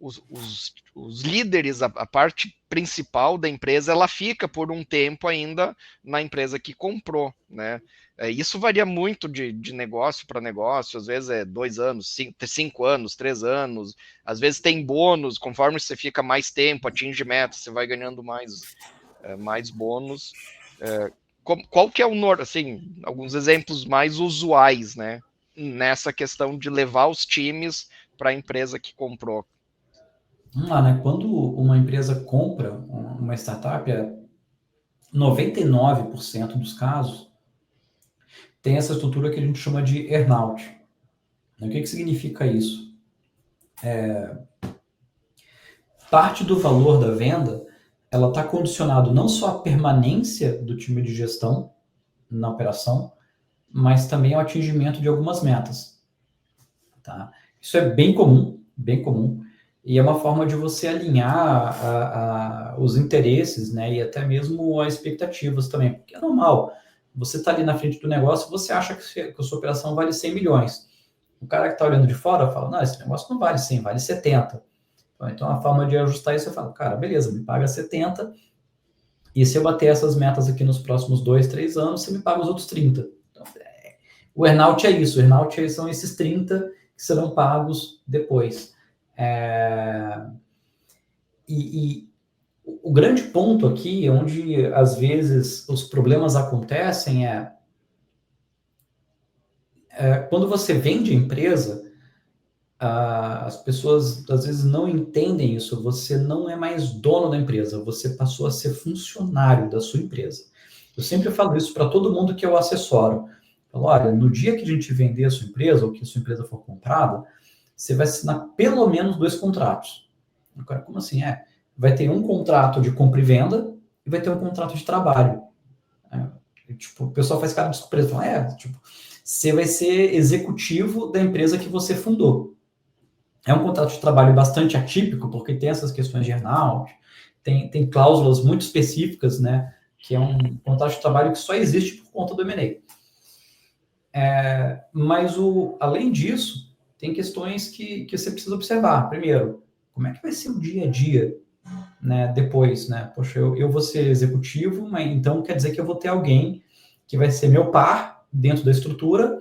os líderes, a parte principal da empresa, ela fica por um tempo ainda na empresa que comprou, né? Isso varia muito de negócio para negócio, às vezes é 2 anos, 5 anos, 3 anos, às vezes tem bônus, conforme você fica mais tempo, atinge meta, você vai ganhando mais bônus. Qual que é assim, alguns exemplos mais usuais, né, nessa questão de levar os times para a empresa que comprou? Vamos lá, né? Quando uma empresa compra uma startup, 99% dos casos tem essa estrutura que a gente chama de earn-out. O que significa isso? Parte do valor da venda, ela está condicionado não só à permanência do time de gestão na operação, mas também ao atingimento de algumas metas. Tá? Isso é bem comum, e é uma forma de você alinhar os interesses, né, e até mesmo as expectativas também, porque é normal. Você está ali na frente do negócio, você acha que a sua operação vale 100 milhões. O cara que está olhando de fora fala, não, esse negócio não vale 100, vale 70. Então, a forma de ajustar isso, eu falo, cara, beleza, me paga 70, e se eu bater essas metas aqui nos próximos 2, 3 anos, você me paga os outros 30. Então, o earn-out é isso, o earn-out são esses 30 que serão pagos depois. E o grande ponto aqui, onde às vezes os problemas acontecem, quando você vende a empresa, as pessoas às vezes não entendem isso. Você não é mais dono da empresa, você passou a ser funcionário da sua empresa. Eu sempre falo isso para todo mundo que eu assessoro. Falo, olha, no dia que a gente vender a sua empresa, ou que a sua empresa for comprada, você vai assinar pelo menos 2 contratos. Agora, como assim? Vai ter um contrato de compra e venda e vai ter um contrato de trabalho. Tipo, o pessoal faz cara de surpresa. Fala, você vai ser executivo da empresa que você fundou. É um contrato de trabalho bastante atípico, porque tem essas questões de earn-out, tem cláusulas muito específicas, né? Que é um contrato de trabalho que só existe por conta do M&A. Mas, além disso, tem questões que você precisa observar. Primeiro, como é que vai ser o dia a dia, né, depois, né? Poxa, eu vou ser executivo, mas então quer dizer que eu vou ter alguém que vai ser meu par dentro da estrutura,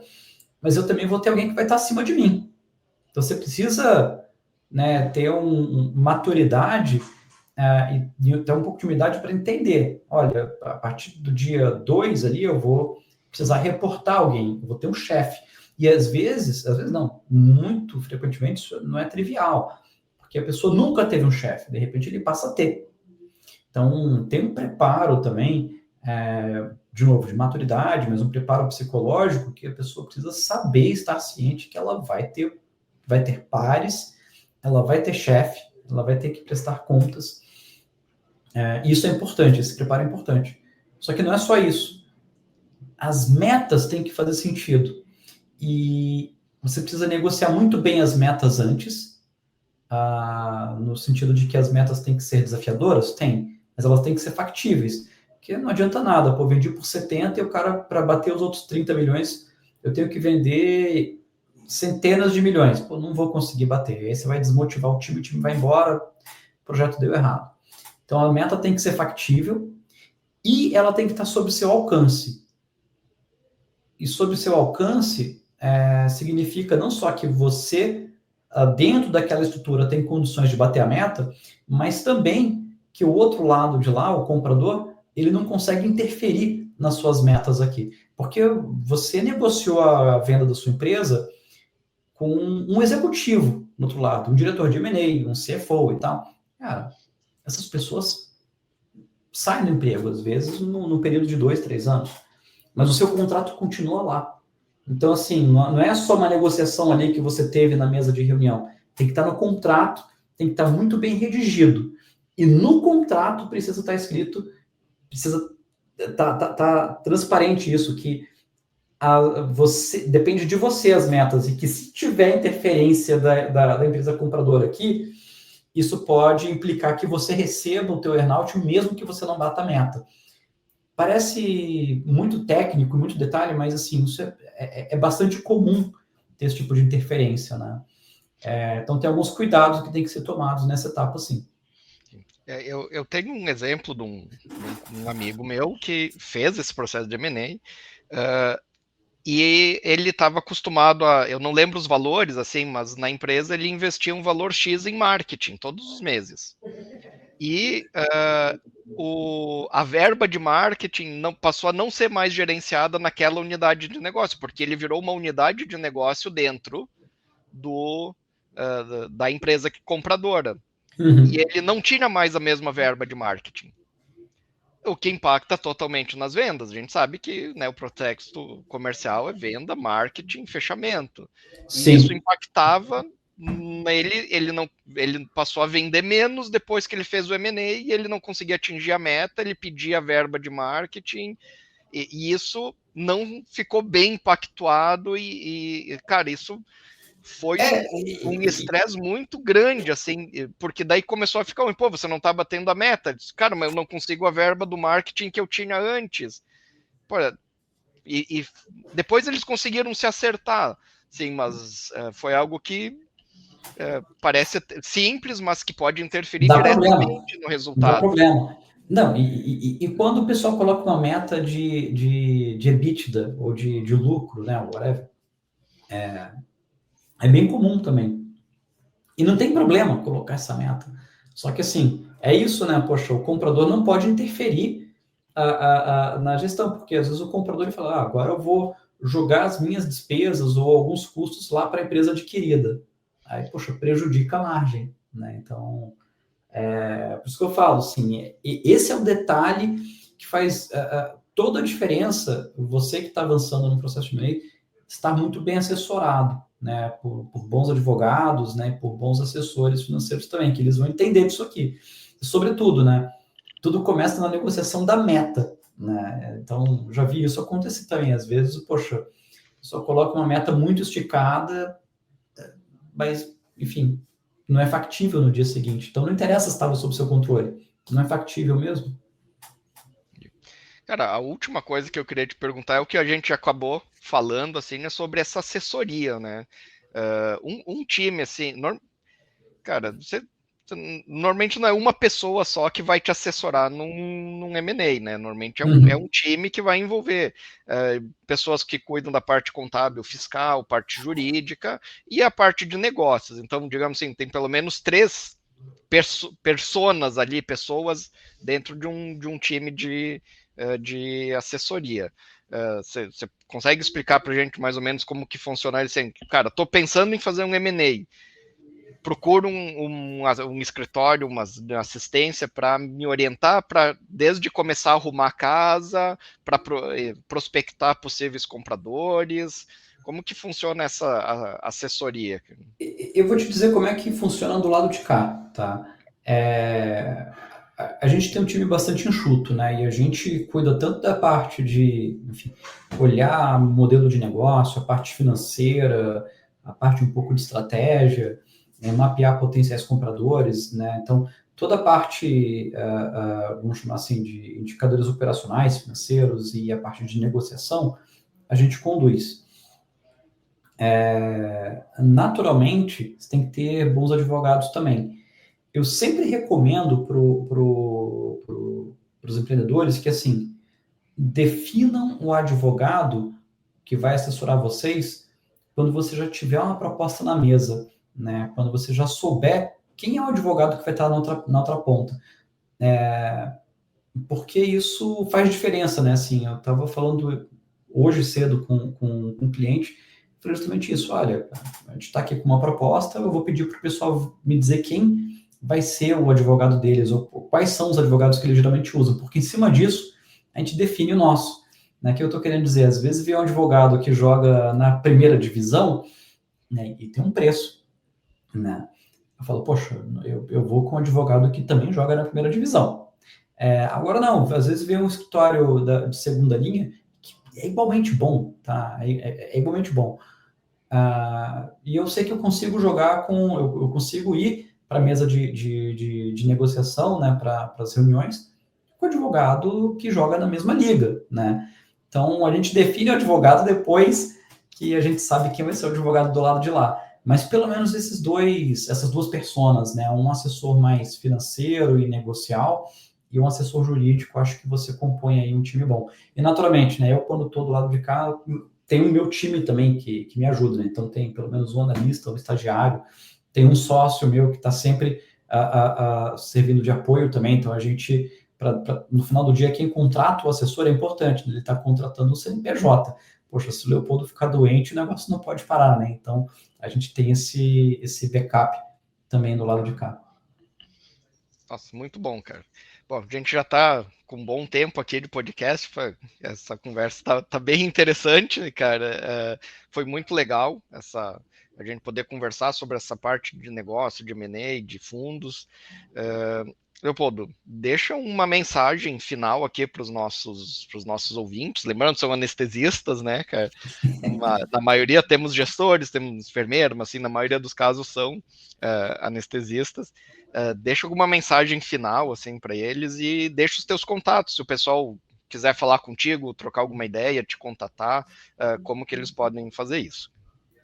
mas eu também vou ter alguém que vai estar acima de mim. Então, você precisa, né, ter maturidade e ter um pouco de humildade para entender. Olha, a partir do dia 2 ali, eu vou precisar reportar alguém, eu vou ter um chefe. E às vezes não, muito frequentemente isso não é trivial, porque a pessoa nunca teve um chefe, de repente ele passa a ter. Então, tem um preparo também, de novo, de maturidade, mas um preparo psicológico que a pessoa precisa saber estar ciente que ela vai ter pares, ela vai ter chefe, ela vai ter que prestar contas. Isso é importante, esse preparo é importante. Só que não é só isso. As metas têm que fazer sentido. E você precisa negociar muito bem as metas antes, no sentido de que as metas têm que ser desafiadoras? Tem, mas elas têm que ser factíveis. Porque não adianta nada, pô, vendi por 70 e o cara, para bater os outros 30 milhões, eu tenho que vender centenas de milhões. Pô, não vou conseguir bater. Aí você vai desmotivar o time vai embora, o projeto deu errado. Então a meta tem que ser factível e ela tem que estar sob seu alcance. E sob seu alcance significa não só que você, dentro daquela estrutura, tem condições de bater a meta, mas também que o outro lado de lá, o comprador, ele não consegue interferir nas suas metas aqui. Porque você negociou a venda da sua empresa com um executivo do outro lado, um diretor de M&A, um CFO e tal. Cara, essas pessoas saem do emprego, às vezes, no período de 2, 3 anos. Mas o seu contrato continua lá. Então, assim, não é só uma negociação ali que você teve na mesa de reunião. Tem que estar no contrato, tem que estar muito bem redigido. E no contrato precisa estar escrito, precisa estar transparente isso, que depende de você as metas, e que se tiver interferência da empresa compradora aqui, isso pode implicar que você receba o teu earnout mesmo que você não bata a meta. Parece muito técnico, muito detalhe, mas assim, isso é bastante comum ter esse tipo de interferência, né? Então tem alguns cuidados que tem que ser tomados nessa etapa, sim. Eu tenho um exemplo de um amigo meu que fez esse processo de M&A, e ele estava acostumado eu não lembro os valores, assim, mas na empresa ele investia um valor X em marketing todos os meses. E a verba de marketing passou a não ser mais gerenciada naquela unidade de negócio, porque ele virou uma unidade de negócio dentro da empresa compradora. Uhum. E ele não tinha mais a mesma verba de marketing. O que impacta totalmente nas vendas. A gente sabe que, né, o pretexto comercial é venda, marketing, fechamento. E isso Sim. impactava nele. Ele passou a vender menos depois que ele fez o M&A e ele não conseguia atingir a meta, ele pedia a verba de marketing e isso não ficou bem impactuado cara, isso foi um estresse muito grande, assim, porque daí começou a ficar, pô, você não tá batendo a meta. Disse, cara, mas eu não consigo a verba do marketing que eu tinha antes. Pô, e depois eles conseguiram se acertar, sim, mas foi algo que parece simples, mas que pode interferir Dá problema. diretamente no Dá resultado. problema. Não, e quando o pessoal coloca uma meta de EBITDA ou de lucro, né, whatever, é bem comum também. E não tem problema colocar essa meta. Só que, assim, é isso, né? Poxa, o comprador não pode interferir na gestão, porque às vezes o comprador ele fala, agora eu vou jogar as minhas despesas ou alguns custos lá para a empresa adquirida. Aí, poxa, prejudica a margem, né? Então, por isso que eu falo, assim, esse é o detalhe que faz toda a diferença, você que está avançando no processo de M&A, estar muito bem assessorado, né, por bons advogados, né, por bons assessores financeiros também, que eles vão entender disso aqui. E, sobretudo, né, tudo começa na negociação da meta, né, então já vi isso acontecer também, às vezes, poxa, só coloca uma meta muito esticada, mas, enfim, não é factível no dia seguinte. Então não interessa se estava sob seu controle, não é factível mesmo. Cara, a última coisa que eu queria te perguntar é o que a gente acabou falando, assim, é sobre essa assessoria, né? Um time, assim, cara, você normalmente não é uma pessoa só que vai te assessorar num M&A, né? Normalmente é um time que vai envolver pessoas que cuidam da parte contábil, fiscal, parte jurídica e a parte de negócios. Então, digamos assim, tem pelo menos 3 personas ali, pessoas dentro de um time de assessoria. Você consegue explicar para a gente mais ou menos como que funciona? Assim, cara, estou pensando em fazer um M&A, procuro um escritório, uma assistência para me orientar, para desde começar a arrumar a casa, para prospectar possíveis compradores. Como que funciona essa assessoria? Eu vou te dizer como é que funciona do lado de cá, tá? A gente tem um time bastante enxuto, né? E a gente cuida tanto da parte de, enfim, olhar modelo de negócio, a parte financeira, a parte um pouco de estratégia, mapear potenciais compradores, né? Então, toda a parte, vamos chamar assim, de indicadores operacionais, financeiros e a parte de negociação, a gente conduz. Naturalmente, você tem que ter bons advogados também. Eu sempre recomendo para os empreendedores que, assim, definam o advogado que vai assessorar vocês quando você já tiver uma proposta na mesa, né? Quando você já souber quem é o advogado que vai estar na outra ponta. Porque isso faz diferença, né? Assim, eu estava falando hoje cedo com um cliente, falei justamente isso. Olha, a gente está aqui com uma proposta, eu vou pedir para o pessoal me dizer quem vai ser o advogado deles, ou quais são os advogados que eles geralmente usam, porque em cima disso a gente define o nosso. Né? Que eu estou querendo dizer, às vezes vem um advogado que joga na primeira divisão, né, e tem um preço. Né? Eu falo, poxa, eu vou com um advogado que também joga na primeira divisão. Agora não, às vezes vem um escritório de segunda linha que é igualmente bom, tá? É igualmente bom. E eu sei que eu consigo jogar eu consigo ir para a mesa de negociação, né, para as reuniões, com o advogado que joga na mesma liga, né? Então a gente define o advogado depois que a gente sabe quem vai ser o advogado do lado de lá. Mas pelo menos essas duas personas, né? Um assessor mais financeiro e negocial e um assessor jurídico, acho que você compõe aí um time bom. E naturalmente, né? Eu quando estou do lado de cá, tem o meu time também que me ajuda, né? Então tem pelo menos um analista, um estagiário, tem um sócio meu que está sempre servindo de apoio também. Então a gente, no final do dia, quem contrata o assessor é importante, né? Ele está contratando o CNPJ. Poxa, se o Leopoldo ficar doente, o negócio não pode parar, né? Então a gente tem esse backup também do lado de cá. Nossa, muito bom, cara. Bom, a gente já está com um bom tempo aqui de podcast, essa conversa tá bem interessante, cara. Foi muito legal a gente poder conversar sobre essa parte de negócio, de M&A, de fundos. Leopoldo, deixa uma mensagem final aqui para os nossos ouvintes. Lembrando, são anestesistas, né, cara? Na maioria temos gestores, temos enfermeiros, mas assim, na maioria dos casos são anestesistas. Deixa alguma mensagem final assim para eles e deixa os teus contatos. Se o pessoal quiser falar contigo, trocar alguma ideia, te contatar, como que eles podem fazer isso?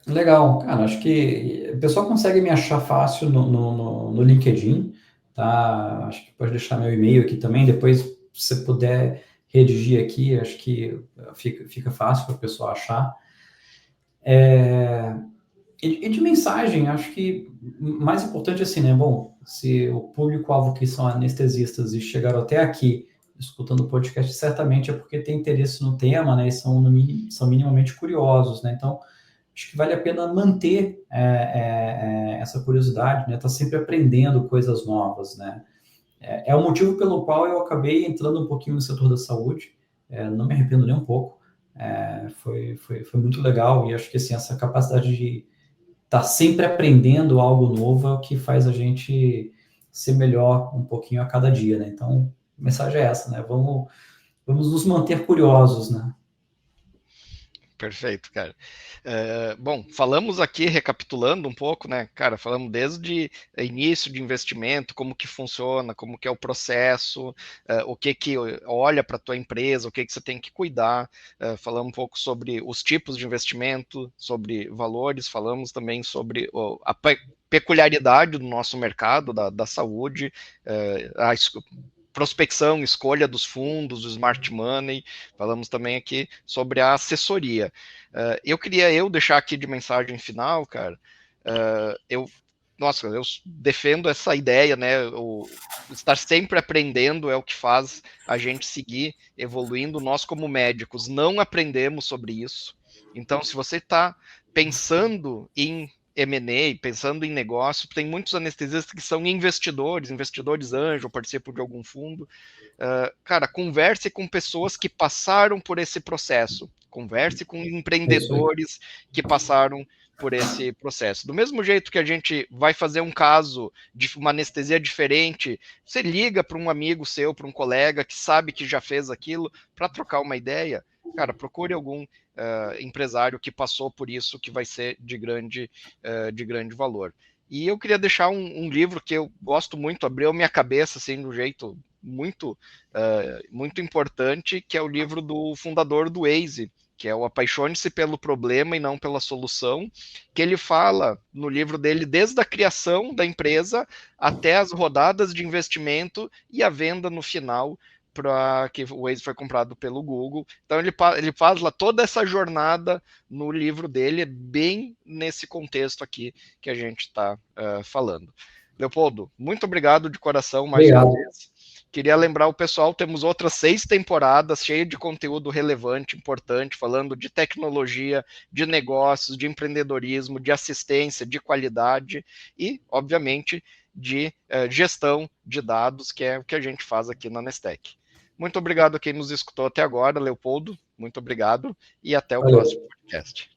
Legal, cara. Acho que o pessoal consegue me achar fácil no LinkedIn, tá? Acho que pode deixar meu e-mail aqui também. Depois, se você puder redigir aqui, acho que fica fácil para o pessoal achar. E de mensagem, acho que mais importante assim, né? Bom, se o público-alvo que são anestesistas e chegaram até aqui escutando o podcast, certamente é porque tem interesse no tema, né? E são minimamente curiosos, né? Então, acho que vale a pena manter essa curiosidade, né? Tá sempre aprendendo coisas novas, né? É o motivo pelo qual eu acabei entrando um pouquinho no setor da saúde. Não me arrependo nem um pouco. Foi muito legal e acho que assim, essa capacidade de estar sempre aprendendo algo novo é o que faz a gente ser melhor um pouquinho a cada dia, né? Então, a mensagem é essa, né? Vamos nos manter curiosos, né? Perfeito, cara. Bom, falamos aqui, recapitulando um pouco, né, cara, falamos desde início de investimento, como que funciona, como que é o processo, o que olha para a tua empresa, o que você tem que cuidar, falamos um pouco sobre os tipos de investimento, sobre valores, falamos também sobre a peculiaridade do nosso mercado, da saúde, a prospecção, escolha dos fundos, o smart money, falamos também aqui sobre a assessoria. Eu queria deixar aqui de mensagem final, cara, eu defendo essa ideia, né? O estar sempre aprendendo é o que faz a gente seguir evoluindo. Nós, como médicos, não aprendemos sobre isso. Então, se você está pensando em M&A, pensando em negócio, tem muitos anestesistas que são investidores anjo, participam de algum fundo. Cara, converse com pessoas que passaram por esse processo. Converse com empreendedores que passaram por esse processo. Do mesmo jeito que a gente vai fazer um caso de uma anestesia diferente, você liga para um amigo seu, para um colega que sabe que já fez aquilo, para trocar uma ideia. Cara, procure algum empresário que passou por isso, que vai ser de grande valor. E eu queria deixar um livro que eu gosto muito, abriu minha cabeça assim, de um jeito muito importante, que é o livro do fundador do Waze, que é o Apaixone-se pelo Problema e Não pela Solução, que ele fala no livro dele desde a criação da empresa até as rodadas de investimento e a venda no final, para que o Waze foi comprado pelo Google. Então ele faz lá toda essa jornada no livro dele, bem nesse contexto aqui que a gente está falando. Leopoldo, muito obrigado de coração mais uma Obrigado. vez. Queria lembrar o pessoal, temos outras 6 temporadas cheias de conteúdo relevante, importante, falando de tecnologia, de negócios, de empreendedorismo, de assistência, de qualidade e, obviamente, de gestão de dados, que é o que a gente faz aqui na Nestec. Muito obrigado a quem nos escutou até agora, Leopoldo, muito obrigado e até o próximo podcast.